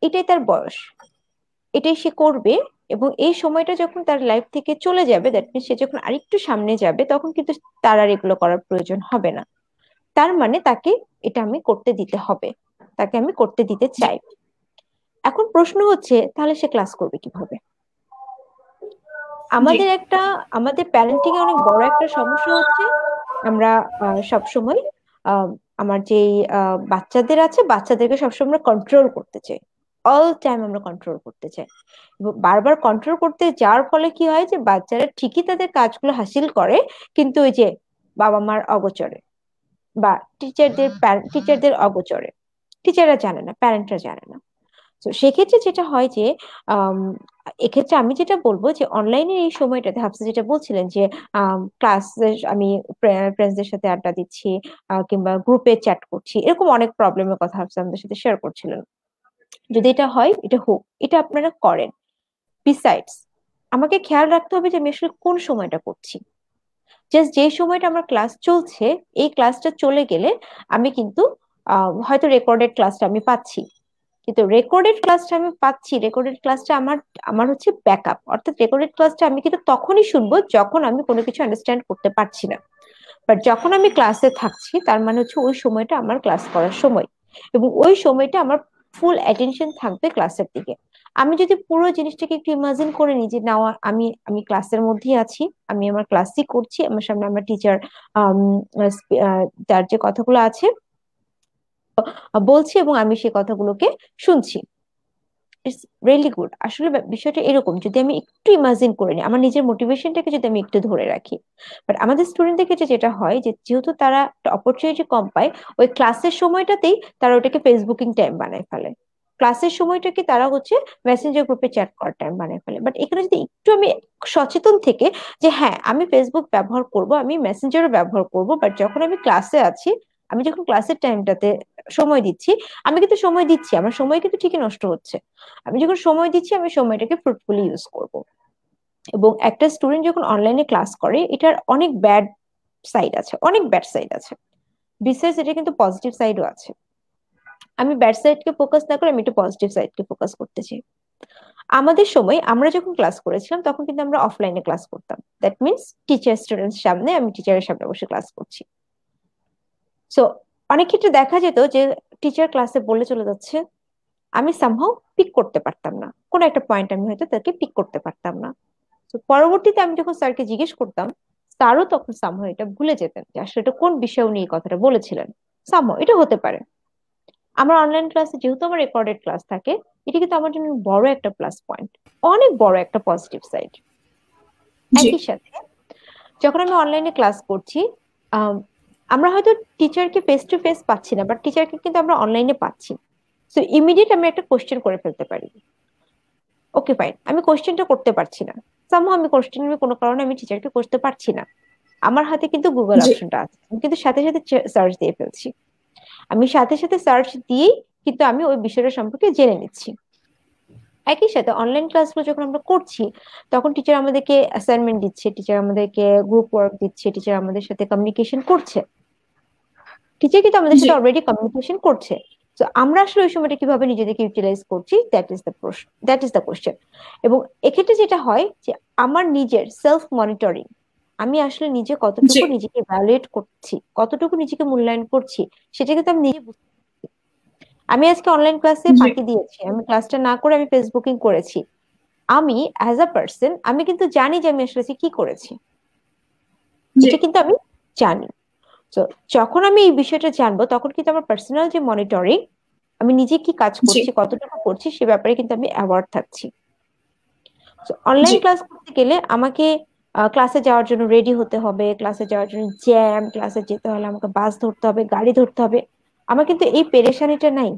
এটাই তার বয়স, এটাই সে করবে। এবং এই সময়টা যখন তার লাইফ থেকে চলে যাবে, দ্যাট মিনস সে যখন আরেকটু সামনে যাবে, তখন কিন্তু তার আর এগুলো করার প্রয়োজন হবে না। তার মানে তাকে এটা আমি করতে দিতে হবে, তাকে আমি করতে দিতে জি। চাই। এখন প্রশ্ন হচ্ছে তাহলে সে ক্লাস করবে কিভাবে? জি। আমাদের প্যারেন্টিং এ অনেক বড় একটা সমস্যা হচ্ছে, আমরা সব সময় আমার যে বাচ্চাদের আছে, বাচ্চাদেরকে সবসময় কন্ট্রোল করতে চাই। অল টাইম আমরা কন্ট্রোল করতে চাই, এবং বারবার কন্ট্রোল করতে যাওয়ার ফলে কি হয় যে বাচ্চারা ঠিকই তাদের কাজগুলো হাসিল করে, কিন্তু ওই যে বাবা মার অগোচরে বা টিচারদের অগোচরে। টিচাররা জানে না, প্যারেন্টরা জানে না। তো সেক্ষেত্রে যেটা হয় যে আম, এক্ষেত্রে আমি যেটা বলবো যে অনলাইনের এই সময়টাতে হাফসা যেটা বলছিলেন যে ক্লাসে আমি ফ্রেন্ডসদের সাথে আড্ডা দিচ্ছি, কিংবা গ্রুপে চ্যাট করছি, এরকম অনেক প্রবলেমের কথা হাফসা আমাদের সাথে শেয়ার করছিলেন। যদি এটা হয়, এটা হোক, এটা আপনারা করেন। বিসাইডস, আমাকে খেয়াল রাখতে হবে যে আমি আসলে কোন সময়টা করছি। জাস্ট যে সময়টা আমার ক্লাস চলছে, এই ক্লাসটা চলে গেলে আমি কিন্তু হয়তো রেকর্ডেড ক্লাসটা আমি পাচ্ছি, কিন্তু রেকর্ডেড ক্লাসটা আমি পাচ্ছি, রেকর্ডেড ক্লাসটা আমার আমার হচ্ছে ব্যাকআপ, অর্থাৎ রেকর্ডেড ক্লাসটা আমি কিন্তু তখনই শুনবো যখন আমি কোনো কিছু আন্ডারস্ট্যান্ড করতে পারছি না। বাট যখন আমি ক্লাসে থাকছি তার মানে হচ্ছে ওই সময়টা আমার ক্লাস করার সময়, এবং ওই সময়টা আমার ফুল অ্যাটেনশন থাকবে ক্লাসের দিকে। আমি যদি পুরো জিনিসটাকে একটু ইমাজিন করে নিই যে না, আমি আমি ক্লাসের মধ্যেই আছি, আমি আমার ক্লাসই করছি, আমার সামনে আমার টিচার তার যে কথাগুলো আছে বলছি এবং আমি সেই কথাগুলোকে শুনছি, ইটস রিয়েলি গুড। আসলে বিষয়টা এরকম, যদি আমি একটু ইমাজিন করে নিই, আমার নিজের মোটিভেশনটাকে যদি আমি একটু ধরে রাখি। বাট আমাদের স্টুডেন্টদের ক্ষেত্রে যেটা হয় যে যেহেতু তারা অপরচুনিটি কম পায়, ওই ক্লাসের সময়টাতেই তারা ওটাকে ফেসবুকিং টাইম বানায় ফেলে, ক্লাসের সময়টাকে তারা হচ্ছে মেসেঞ্জার গ্রুপে চ্যাট করার টাইম বানায় ফেলে। বাট এখানে যদি একটু আমি সচেতন থেকে যে হ্যাঁ আমি ফেসবুক ব্যবহার করব, আমি মেসেঞ্জারও ব্যবহার করব, বাট যখন আমি ক্লাসে আছি, আমি যখন ক্লাসের টাইমটাতে সময় দিচ্ছি, আমি কিন্তু সময় দিচ্ছি, আমার সময় কিন্তু ঠিকই নষ্ট হচ্ছে। আমি যখন সময় দিচ্ছি আমি সময়টাকে ফ্রুটফুলি ইউজ করব। এবং একটা স্টুডেন্ট যখন অনলাইনে ক্লাস করে, এটার অনেক ব্যাড সাইড আছে, অনেক ব্যাড সাইড আছে, বিশেষ এটা কিন্তু পজিটিভ সাইডও আছে। আমি ব্যাড সাইডকে ফোকাস না করে আমি একটু পজিটিভ সাইডকে ফোকাস করতে চাই। আমাদের সময় আমরা যখন ক্লাস করেছিলাম তখন কিন্তু আমরা অফলাইনে ক্লাস করতাম, দ্যাট মিনস টিচার স্টুডেন্ট সামনে, আমি টিচারের সামনে বসে ক্লাস করছি। সো অনেক ক্ষেত্রে দেখা যেত যে টিচার ক্লাসে বলে চলে যাচ্ছে, আমি সামহাও পিক করতে পারতাম না, কোনো একটা পয়েন্ট আমি হয়তো তাকে পিক করতে পারতাম না। তো পরবর্তীতে আমি যখন স্যারকে জিজ্ঞেস করতাম, স্যারও তখন সামহাও এটা ভুলে যেতেন যে আসলে এটা কোন বিষয় উনি এই কথাটা বলেছিলেন। সামহাও এটা হতে পারে। আমার অনলাইন ক্লাসে যেহেতু আমার রেকর্ডেড ক্লাস থাকে, এটা কিন্তু আমার জন্য বড় একটা প্লাস পয়েন্ট, অনেক বড় একটা পজিটিভ সাইড। জি একই সাথে যখন আমি অনলাইনে ক্লাস করছি, আম, আমরা হয়তো টিচারকে ফেস টু ফেস পাচ্ছি না, বাট টিচারকে কিন্তু আমরা অনলাইনে পাচ্ছি। সো ইমিডিয়েট আমি একটা কোশ্চেন করে ফেলতে পারি। ওকে ফাইন, আমি কোশ্চেনটা করতে পারছি না, সামহাও আমি কোশ্চেন কোনো কারণে আমি টিচারকে করতে পারছি না, আমার হাতে কিন্তু গুগল জি অপশনটা আছে, আমি কিন্তু সাথে সাথে সার্চ দিয়ে ফেলছি, আমি সাথে সাথে সার্চ দিয়েই কিন্তু আমি ওই বিষয়টা সম্পর্কে জেনে নিচ্ছি। একই সাথে অনলাইন ক্লাসগুলো যখন আমরা করছি, তখন টিচার আমাদেরকে অ্যাসাইনমেন্ট দিচ্ছে, টিচার আমাদেরকে গ্রুপ ওয়ার্ক দিচ্ছে, টিচার আমাদের সাথে কমিউনিকেশন করছে, টিচার কিন্তু আমাদের জি সাথে অলরেডি কমিউনিকেশন করছে। তো আমরা আসলে ওই সময়টা কিভাবে নিজেদেরকে ইউটিলাইজ করছি, দ্যাট ইজ দ্য কোশ্চেন। এবং এক্ষেত্রে যেটা হয় যে আমার নিজের সেলফ মনিটরিং, আমি আসলে নিজে জি কতটুকু নিজেকে ভ্যালুয়েট করছি, কতটুকু নিজেকে মূল্যায়ন করছি, সেটা কিন্তু আমি নিজে বুঝতে পারছি। আমি আজকে অনলাইন ক্লাসে জি ফাঁকি দিয়েছি, আমি ক্লাসটা না করে আমি ফেসবুকিং করেছি, আমি অ্যাজ আ পার্সন আমি কিন্তু জানি যে আমি আসলে কি করেছি, জি এটা কিন্তু আমি জানি। তো যখন আমি এই বিষয়টা জানবো তখন কিন্তু আমার পার্সোনাল যে মনিটরিং, আমি নিজে কি কাজ জি করছি, কতটুকু করছি, সে ব্যাপারে কিন্তু আমি অ্যাওয়ার্ড থাকছি। জি অনলাইন ক্লাস করতে গেলে আমাকে ক্লাসে যাওয়ার জন্য রেডি হতে হবে, ক্লাসে যাওয়ার জন্য জ্যাম, ক্লাসে যেতে হলে আমাকে বাস ধরতে হবে, গাড়ি ধরতে হবে, আমার কিন্তু এই পেরেশানিটা নাই।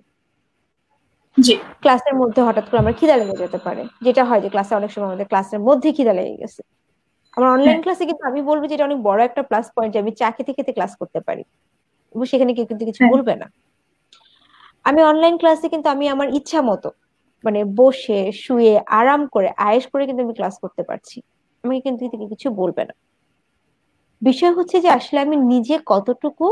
জি ক্লাসের মধ্যে হঠাৎ করে আমার খিদা লেগে যেতে পারে, যেটা হয় যে ক্লাসে অনেক সময় আমাদের ক্লাসের মধ্যে খিদা লেগে গেছে। আমার অনলাইন হ্যাঁ ক্লাসে কিন্তু আমি বলবো যে এটা অনেক বড় একটা প্লাস পয়েন্ট যে আমি চা খেতে খেতে ক্লাস করতে পারি, এবং সেখানে কেউ কিন্তু কিছু হ্যাঁ বলবে না। আমি অনলাইন ক্লাসে কিন্তু আমি আমার ইচ্ছা মতো মানে বসে শুয়ে আরাম করে আয়েশ করে কিন্তু আমি ক্লাস করতে পারছি, আমাকে কিন্তু কিছু বলবে না। বিষয় হচ্ছে যে আসলে আমি নিজে কতটুকু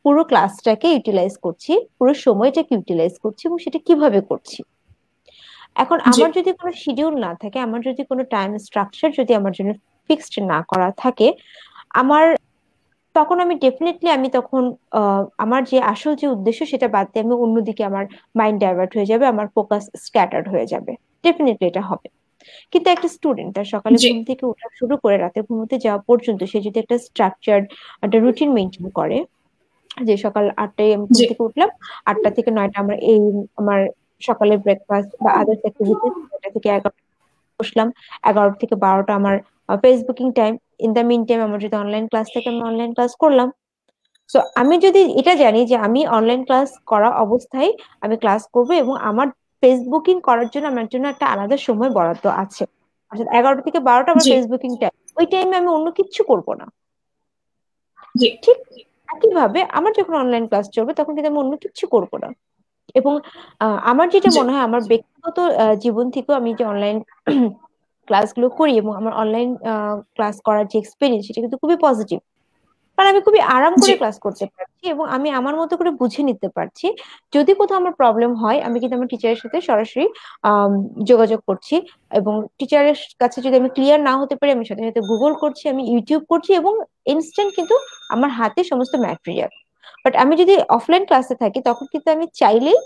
পুরো ক্লাসটাকে ইউটিলাইজ করছি, পুরো সময়টাকে ইউটিলাইজ করছি, এবং সেটা কিভাবে করছি। এখন জি আমার যদি কোনো শিডিউল না থাকে, আমার যদি কোনো টাইম স্ট্রাকচার যদি আমার জন্য ফিক্সড না করা থাকে, আমার তখন আমি ডেফিনেটলি আমি তখন আমার যে আসল যে উদ্দেশ্য সেটা বাদ দিয়ে আমি অন্যদিকে আমার মাইন্ড ডাইভার্ট হয়ে যাবে, আমার ফোকাস স্ক্যাটার্ড হয়ে যাবে, ডেফিনেটলি এটা হবে। কিন্তু একটা স্টুডেন্ট তার সকালে জি ঘুম থেকে ওঠা শুরু করে রাতে ঘুমোতে যাওয়া পর্যন্ত সে যদি একটা স্ট্রাকচার্ড একটা রুটিন মেনটেন করে, যে সকাল 8টায় আমি ঘুম জি থেকে উঠলাম, 8টা থেকে 9টা আমরা এই আমার সকালের ব্রেকফাস্ট বা আদার্স অ্যাক্টিভিটিস, 9টা থেকে 11টা বসলাম, 11টা থেকে 12টা আমার Facebooking time, in the mean time আমার যদি অনলাইন ক্লাস থাকে আমি অনলাইন ক্লাস করলাম। সো আমি যদি এটা জানি যে আমি অনলাইন ক্লাস করা অবস্থায় আমি ক্লাস করব, এবং আমার ফেসবুকিং করার জন্য আমার জন্য একটা আলাদা সময় বরাদ্দ আছে, অর্থাৎ 11টা থেকে 12টা আমার জি ফেসবুকিং টাইম, ওই টাইমে আমি অন্য কিচ্ছু করব না। জি ঠিক একইভাবে আমার যখন অনলাইন ক্লাস চলবে তখন কিন্তু আমি অন্য কিছু করব না। এবং আমার যেটা জি মনে হয় আমার ব্যক্তিগত জীবন থেকেও আমি যে অনলাইন ক্লাসগুলো করি এবং আমার অনলাইন ক্লাস করার যে এক্সপিরিয়েন্স সেটা কিন্তু খুবই পজিটিভ। কারণ আমি খুবই আরাম জি করে ক্লাস করতে পারছি এবং আমি আমার মতো করে বুঝে নিতে পারছি। যদি কোথাও আমার প্রবলেম হয় আমি কিন্তু আমার টিচারের সাথে সরাসরি আম, যোগাযোগ করছি, এবং টিচারের কাছে যদি আমি ক্লিয়ার না হতে পারি আমি সাথে সাথে গুগল করছি, আমি ইউটিউব করছি, এবং ইনস্ট্যান্ট কিন্তু আমার হাতে সমস্ত ম্যাটেরিয়াল। বাট আমি যদি অফলাইন ক্লাসে থাকি তখন কিন্তু আমি চাইলেই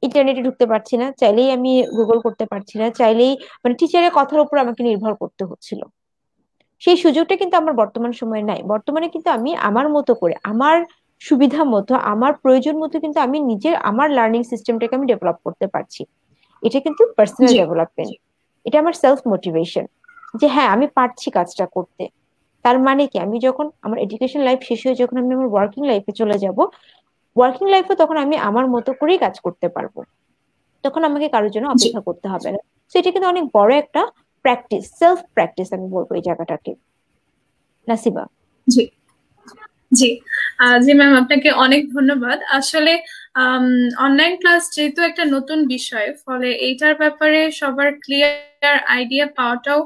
ইন্টারনেটে ঢুকতে পারছি না, চাইলেই আমি গুগল করতে পারছি না, চাইলেই মানে টিচারের কথার উপর আমাকে নির্ভর করতে হচ্ছিল। সেই সুযোগটা কিন্তু আমার বর্তমান সময়ে নাই। বর্তমানে কিন্তু আমি আমার মতো করে, আমার সুবিধা মতো, আমার প্রয়োজন মতো কিন্তু আমি নিজের আমার লার্নিং সিস্টেমটাকে আমি ডেভেলপ করতে পারছি। এটা কিন্তু পার্সোনাল জি ডেভেলপমেন্ট, এটা আমার সেলফ মোটিভেশন, যে হ্যাঁ আমি পারছি কাজটা করতে। তার মানে কি, আমি যখন আমার এডুকেশন লাইফ শেষ হয়ে যখন আমি আমার ওয়ার্কিং লাইফে চলে যাব, ওয়ার্কিং লাইফে তখন আমি আমার মতো করেই কাজ করতে পারবো, তখন আমাকে কারোর জন্য জি অপেক্ষা করতে হবে না। তো এটা কিন্তু অনেক বড় একটা প্র্যাকটিস, সেলফ প্র্যাকটিস আমি বলবো এই জায়গাটাকে, নাসিবা। জি জি জি ম্যাম, আপনাকে অনেক ধন্যবাদ। আসলে অনলাইন ক্লাস যেহেতু একটা নতুন বিষয়, ফলে এইটার ব্যাপারে সবার ক্লিয়ার আইডিয়া পাওয়াটাও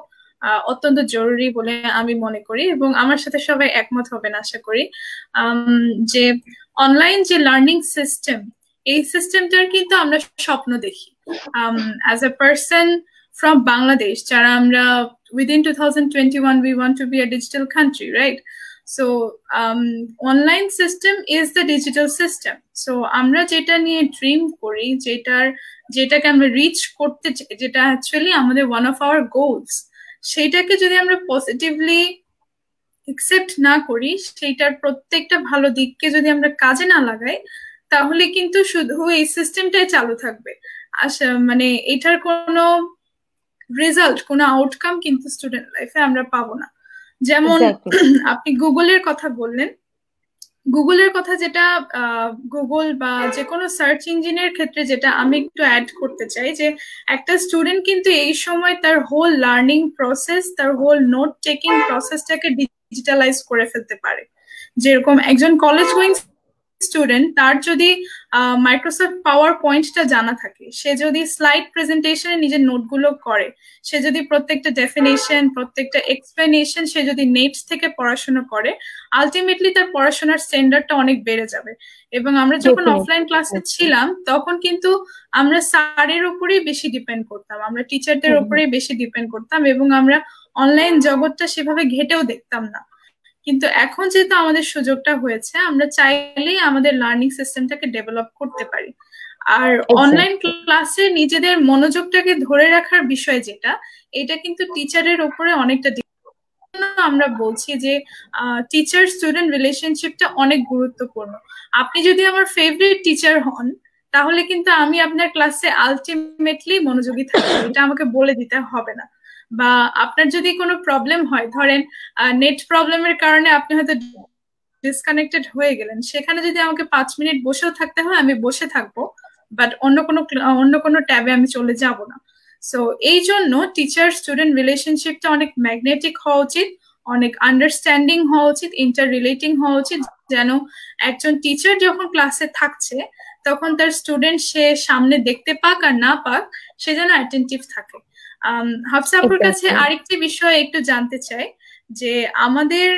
অত্যন্ত জরুরি বলে আমি মনে করি, এবং আমার সাথে সবাই একমত হবেন আশা করি। যে অনলাইন যে লার্নিং সিস্টেম, এই সিস্টেমটার কিন্তু আমরা স্বপ্ন দেখি as a person from Bangladesh, যারা আমরা within 2021 we want to be a digital country, right? So online system is the digital system. So আমরা যেটা নিয়ে ড্রিম করি, যেটাকে আমরা রিচ করতে চাই, যেটা অ্যাকচুয়ালি আমাদের ওয়ান অফ আওয়ার গোলস, সেইটাকে যদি আমরা পজিটিভলি একসেপ্ট না করি, সেইটার প্রত্যেকটা ভালো দিককে যদি আমরা কাজে না লাগাই, তাহলে কিন্তু শুধু এই সিস্টেমটাই চালু থাকবে। মানে এটার কোনো রেজাল্ট, কোনো আউটকাম কিন্তু স্টুডেন্ট লাইফে আমরা পাবো না। যেমন এক্স্যাক্টলি। আপনি গুগলের কথা বললেন, গুগলের কথা যেটা গুগল বা যে কোনো সার্চ ইঞ্জিনের ক্ষেত্রে যেটা আমি একটু অ্যাড করতে চাই, যে একটা স্টুডেন্ট কিন্তু এই সময় তার হোল লার্নিং প্রসেস, তার হোল নোট টেকিং প্রসেসটাকে ডিজিটালাইজ করে ফেলতে পারে। যেরকম একজন কলেজ গোয়িং স্টুডেন্ট, তার যদি মাইক্রোসফট পাওয়ার পয়েন্টটা জানা থাকে, সে যদি স্লাইড প্রেজেন্টেশনে নিজের নোটগুলো করে, সে যদি প্রত্যেকটা ডেফিনেশন, প্রত্যেকটা এক্সপ্লেনেশন সে যদি নেট থেকে পড়াশোনা করে, আলটিমেটলি তার পড়াশোনার স্ট্যান্ডার্ডটা অনেক বেড়ে যাবে। এবং আমরা যখন অফলাইন ক্লাসে ছিলাম তখন কিন্তু আমরা স্যারের উপরেই বেশি ডিপেন্ড করতাম, আমরা টিচারদের উপরেই বেশি ডিপেন্ড করতাম, এবং আমরা অনলাইন জগৎটা সেভাবে ঘেটেও দেখতাম না। কিন্তু এখন যেহেতু আমাদের সুযোগটা হয়েছে, আমরা চাইলেই আমাদের লার্নিং সিস্টেমটাকে ডেভেলপ করতে পারি। আর অনলাইন ক্লাসে নিজেদের মনোযোগটাকে ধরে রাখার বিষয় যেটা, এটা কিন্তু টিচারের উপরে অনেকটা আমরা বলছি যে টিচার স্টুডেন্ট রিলেশনশিপটা অনেক গুরুত্বপূর্ণ। আপনি যদি আমার ফেভারিট টিচার হন, তাহলে কিন্তু আমি আপনার ক্লাসে আলটিমেটলি মনোযোগী থাকবো, এটা আমাকে বলে দিতে হবে না। বা আপনার যদি কোনো প্রবলেম হয়, ধরেন নেট প্রবলেমের কারণে আপনি হয়তো ডিসকানেক্টেড হয়ে গেলেন, সেখানে যদি আমাকে 5 মিনিট বসেও থাকতে হয় আমি বসে থাকবো, বাট অন্য কোনো ট্যাবে আমি চলে যাব না। সো এই জন্য টিচার স্টুডেন্ট রিলেশনশিপটা অনেক ম্যাগনেটিক হওয়া উচিত, অনেক আন্ডারস্ট্যান্ডিং হওয়া উচিত, ইন্টার রিলেটিং হওয়া উচিত, যেন একজন টিচার যখন ক্লাসে থাকছে তখন তার স্টুডেন্ট সে সামনে দেখতে পাক আর না পাক, সে যেন অ্যাটেন্টিভ থাকে। হাফসা আপুর কাছে আরেকটি বিষয় একটু জানতে চাই, যে আমাদের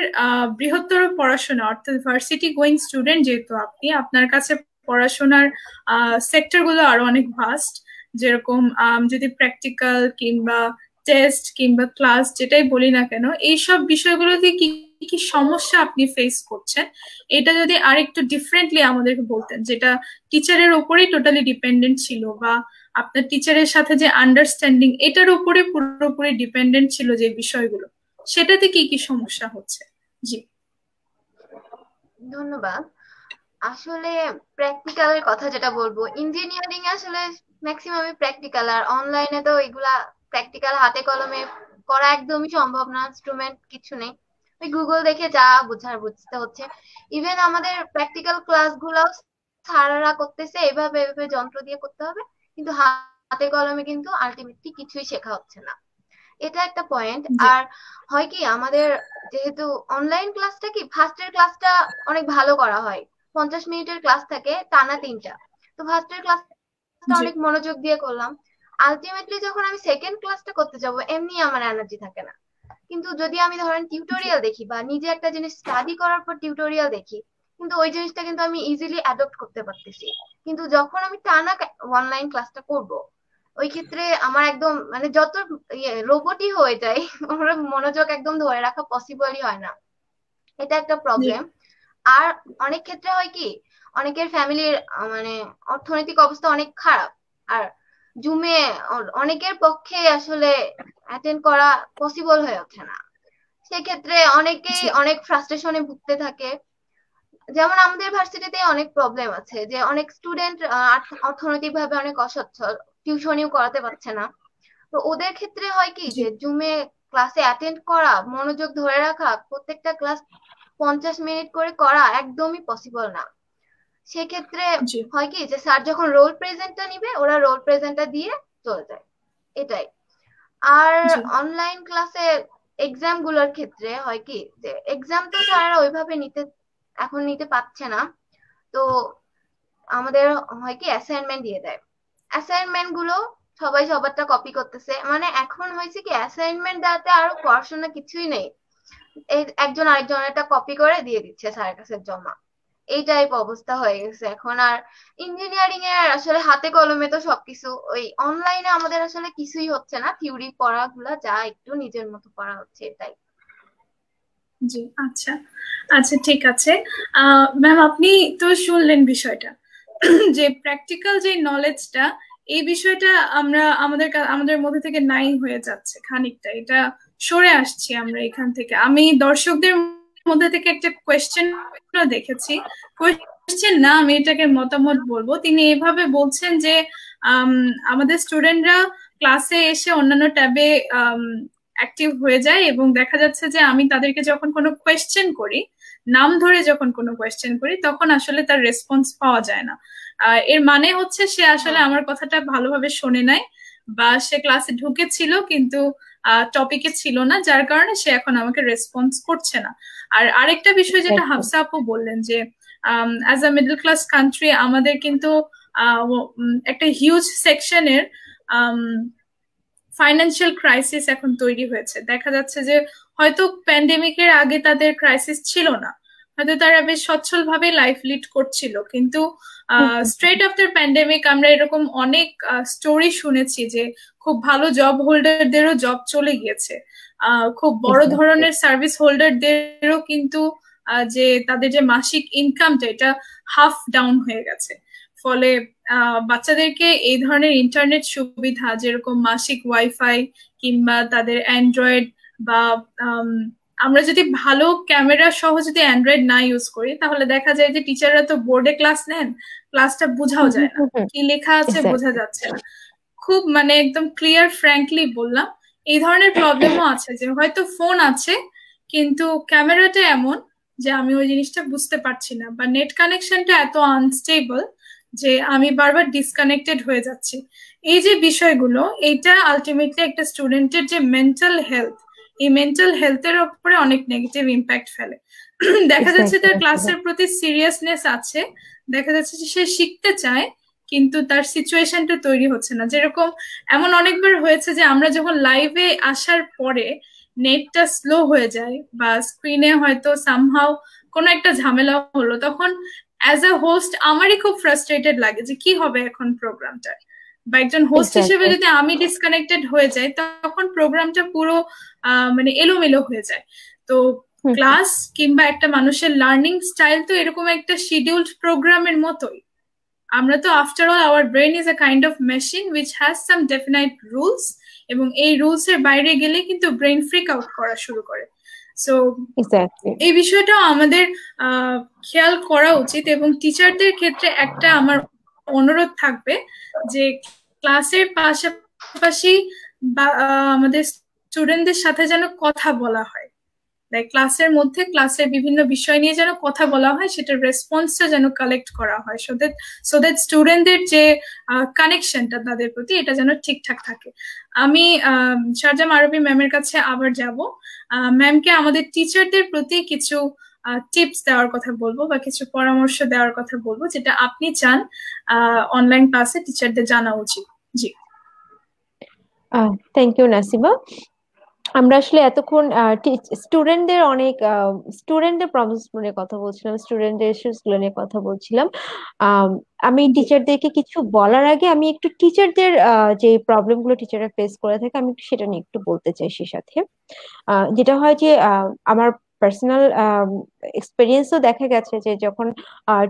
বৃহত্তর পড়াশোনা, অর্থাৎ ভার্সিটি গোয়িং স্টুডেন্ট যেহেতু আপনি, আপনার কাছে পড়াশোনার সেক্টর গুলো আরো অনেক ভাস্ট। যেরকম যদি প্র্যাকটিক্যাল কিংবা টেস্ট কিংবা ক্লাস যেটাই বলি না কেন, এইসব বিষয়গুলোতে কি কি সমস্যা আপনি ফেস করছেন, এটা যদি আরেকটু ডিফারেন্টলি আমাদেরকে বলতেন, যেটা টিচারের উপরেই টোটালি ডিপেন্ডেন্ট ছিল, বা আপনার টিচারের সাথে যে আন্ডারস্ট্যান্ডিং এটার উপরে পুরোপুরি ডিপেন্ডেন্ট ছিল যে বিষয়গুলো, সেটাতে কি কি সমস্যা হচ্ছে। জি ধন্যবাদ। আসলে প্র্যাকটিক্যালের কথা যেটা বলবো, ইঞ্জিনিয়ারিং আসলে ম্যাক্সিমামই প্র্যাকটিক্যাল, আর অনলাইনে তো এগুলা প্র্যাকটিক্যাল হাতে কলমে করা একদমই সম্ভব না, ইনস্ট্রুমেন্ট কিছু নেই, ওই গুগল দেখে যা বুঝার বুঝতে হচ্ছে। ইভেন আমাদের প্র্যাকটিক্যাল ক্লাস গুলাও স্যাররা করতেছে এভাবে এভাবে যন্ত্র দিয়ে করতে হবে, কিন্তু হাতে কলমে কিন্তু আলটিমেটলি কিছুই শেখা হচ্ছে না। এটা একটা পয়েন্ট। আর হয় কি, আমাদের যেহেতু অনলাইন ক্লাসটা কি, ফার্স্টের ক্লাসটা অনেক ভালো করা হয়, 50 মিনিটের ক্লাস থাকে টানা 3টা, তো ফার্স্টের ক্লাসটা অনেক মনোযোগ দিয়ে করলাম। আলটিমেটলি যখন আমি সেকেন্ড ক্লাসটা করতে যাব, এমনি আমার এনার্জি থাকে না, কিন্তু যদি আমি ধরেন টিউটোরিয়াল দেখি বা নিজে একটা জিনিস স্টাডি করার পর টিউটোরিয়াল দেখি, কিন্তু ওই জিনিসটা কিন্তু আমি ইজিলি অ্যাডপ্ট করতে পারতেছি। কিন্তু যখন আমি টানা অনলাইন ক্লাসটা করব, ওই ক্ষেত্রে আমার একদম মানে যত রোবটই হয়ে যায়, আমার মনোযোগ একদম ধরে রাখা পসিবলই হয় না। এটা একটা জি প্রবলেম। আর অনেক ক্ষেত্রে হয় কি, অনেকের ফ্যামিলির মানে অর্থনৈতিক অবস্থা অনেক খারাপ, আর জুমে অনেকের পক্ষে আসলে অ্যাটেন্ড করা পসিবল হয়ে ওঠে না। সেক্ষেত্রে অনেকেই জি অনেক ফ্রাস্ট্রেশনে ভুগতে থাকে। যেমন আমাদের ভার্সিটিতে অনেক প্রবলেম আছে যে অনেক স্টুডেন্ট অর্থনৈতিক ভাবে অনেক অসচ্ছল, টিউশনিও করাতে পারছে না। তো ওদের ক্ষেত্রে হয় কি জি যে জুমে ক্লাসে অ্যাটেন্ড করা, মনোযোগ ধরে রাখা, প্রত্যেকটা ক্লাস 50 মিনিট করে করা একদমই পসিবল না। সেক্ষেত্রে জি হয় কি যে স্যার যখন রোল প্রেজেন্টটা নিবে, ওরা রোল প্রেজেন্টটা দিয়ে চলে যায়, এটাই। আর জি অনলাইন ক্লাসে এক্সাম গুলোর ক্ষেত্রে হয় কি যে এক্সাম তো স্যাররা ওইভাবে এখন নিতে পারছে না। তো আমাদের হয় কি অ্যাসাইনমেন্ট দিয়ে দেয়। অ্যাসাইনমেন্ট গুলো সবাই সবারটা কপি করতেছে, মানে এখন হয়েছে কি অ্যাসাইনমেন্ট দেওয়াতে আরো পড়াশোনা কিছুই নেই, এই একজন আরেকজনেরটা কপি করে দিয়ে দিচ্ছে স্যারের কাছে জমা। এই টাইপ অবস্থা হয়ে গেছে এখন। আর ইঞ্জিনিয়ারিং এর আসলে হাতে কলমে তো সবকিছু, ওই অনলাইনে আমাদের আসলে কিছুই হচ্ছে না, থিওরি পড়াগুলা যা একটু নিজের মতো পড়া হচ্ছে, এটাই। জি আচ্ছা আচ্ছা ঠিক আছে। ম্যাম আপনি তো শুনলেন বিষয়টা যে প্র্যাকটিক্যাল যে নলেজটা, এই বিষয়টা আমরা আমাদের মধ্যে থেকে নাই হয়ে যাচ্ছে খানিকটা, এটা সরে আসছি আমরা এখান থেকে। আমি দর্শকদের মধ্যে থেকে একটা কোয়েশ্চেন দেখেছি, কোয়েশ্চেন না আমি এটাকে মতামত বলবো। তিনি এভাবে বলছেন যে আম, আমাদের স্টুডেন্টরা ক্লাসে এসে অন্যান্য ট্যাবে অ্যাক্টিভ হয়ে যায় এবং দেখা যাচ্ছে যে আমি তাদেরকে যখন কোনো কোয়েশ্চেন করি, নাম ধরে যখন কোনো কোয়েশ্চেন করি, তখন আসলে তার রেসপন্স পাওয়া যায় না। এর মানে হচ্ছে সে আসলে হ্যাঁ, আমার কথাটা ভালোভাবে শোনে নাই, বা সে ক্লাসে ঢুকেছিল কিন্তু টপিকে ছিল না, যার কারণে সে এখন আমাকে রেসপন্স করছে না। আর আরেকটা বিষয় যেটা এক্স্যাক্টলি। হাফসা আপু বললেন যে as a middle class country আমাদের কিন্তু একটা হিউজ সেকশনের ফাইন্যান্সিয়াল ক্রাইসিস এখন তৈরি হয়েছে। দেখা যাচ্ছে যে হয়তো প্যান্ডেমিকের আগে তাদের ক্রাইসিস ছিল না, হয়তো তারা বেশ সচ্ছল ভাবে লাইফ লিড করছিল, কিন্তু স্ট্রেট আফটার প্যান্ডেমিক আমরা এরকম অনেক স্টোরি শুনেছি যে খুব ভালো জব হোল্ডারদেরও জব চলে গিয়েছে, খুব বড় এক্স্যাক্টলি। ধরনের সার্ভিস হোল্ডারদেরও কিন্তু যে তাদের যে মাসিক ইনকামটা এটা হাফ ডাউন হয়ে গেছে। ফলে বাচ্চাদেরকে এই ধরনের ইন্টারনেট সুবিধা যেরকম মাসিক ওয়াইফাই কিংবা তাদের অ্যান্ড্রয়েড বা আম, আমরা যদি ভালো ক্যামেরা সহ যদি অ্যান্ড্রয়েড না ইউজ করি, তাহলে দেখা যায় যে টিচাররা তো বোর্ডে ক্লাস নেন, ক্লাসটা বোঝাও যায় না, কি লেখা আছে বোঝা এক্স্যাক্টলি। যাচ্ছে না। খুব মানে একদম ক্লিয়ার ফ্র্যাঙ্কলি বললাম, এই ধরনের প্রবলেমও আছে যে হয়তো ফোন আছে কিন্তু ক্যামেরাটা এমন যে আমি ওই জিনিসটা বুঝতে পারছি না, বা নেট কানেকশনটা এত আনস্টেবল যে আমি বারবার ডিসকানেক্টেড হয়ে যাচ্ছি। এই যে বিষয়গুলো, এইটা আলটিমেটলি একটা স্টুডেন্টের যে মেন্টাল হেলথ, এই মেন্টাল হেলথের উপরে অনেক নেগেটিভ ইম্প্যাক্ট ফেলে। দেখা যাচ্ছে এক্স্যাক্টলি তার নাসিবা। ক্লাসের প্রতি সিরিয়াসনেস আছে, দেখা যাচ্ছে যে সে শিখতে চায়, কিন্তু তার সিচুয়েশনটা তৈরি হচ্ছে না। যেরকম এমন অনেকবার হয়েছে যে আমরা যখন লাইভে আসার পরে নেটটা স্লো হয়ে যায় বা স্ক্রিনে হয়তো সামহাও কোনো একটা ঝামেলা হলো, তখন অ্যাজ আ হোস্ট আমারই খুব ফ্রাস্ট্রেটেড লাগে যে কি হবে এখন প্রোগ্রামটা। বা একজন হোস্ট হিসেবে এক্স্যাক্টলি। যদি আমি ডিসকানেক্টেড হয়ে যাই, তখন প্রোগ্রামটা পুরো মানে এলোমেলো হয়ে যায়। তো হুম হুম। ক্লাস কিংবা একটা মানুষের লার্নিং স্টাইল তো এরকম একটা শিডিউলড প্রোগ্রামের মতোই। আমরা তো after all our brain is a kind of machine which has some definite rules, এবং এই রুলস এর বাইরে গেলে কিন্তু ব্রেন ফ্রিক আউট করা শুরু করে। So exactly. এই বিষয়টাও আমাদের খেয়াল করা উচিত। এবং টিচারদের ক্ষেত্রে একটা আমার অনুরোধ থাকবে যে ক্লাসের পাশাপাশি আমাদের স্টুডেন্টদের সাথে যেন কথা বলা হয়, লাইক ক্লাসের মধ্যে ক্লাসের বিভিন্ন বিষয় নিয়ে যেন কথা বলা হয়, সেটার রেসপন্সটা যেন কালেক্ট করা হয়, সো দ্যাট স্টুডেন্টদের যে কানেকশনটা তাদের প্রতি এটা যেন ঠিকঠাক থাকে। আমি শারজাম আরবি ম্যামের কাছে আবার যাব। ম্যামকে আমাদের টিচারদের প্রতি কিছু টিপস দেওয়ার কথা বলবো বা কিছু পরামর্শ দেওয়ার কথা বলবো, যেটা আপনি চান অনলাইন ক্লাসে টিচারদের জানা উচিত। জি থ্যাংক ইউ নাসিবা। আমরা আসলে এতক্ষণ স্টুডেন্টদের অনেক স্টুডেন্টদের প্রবলেমস নিয়ে কথা বলছিলাম, স্টুডেন্টদের ইস্যুস গুলো নিয়ে কথা বলছিলাম। আম, আমি জি টিচারদেরকে কিছু বলার আগে আমি একটু টিচারদের যে প্রবলেম গুলো টিচাররা ফেস করে থাকে আমি একটু সেটা নিয়ে একটু বলতে চাই সে সাথে। যেটা হয় যে আমার পার্সোনাল এক্সপিরিয়েন্সও দেখা গেছে যে যখন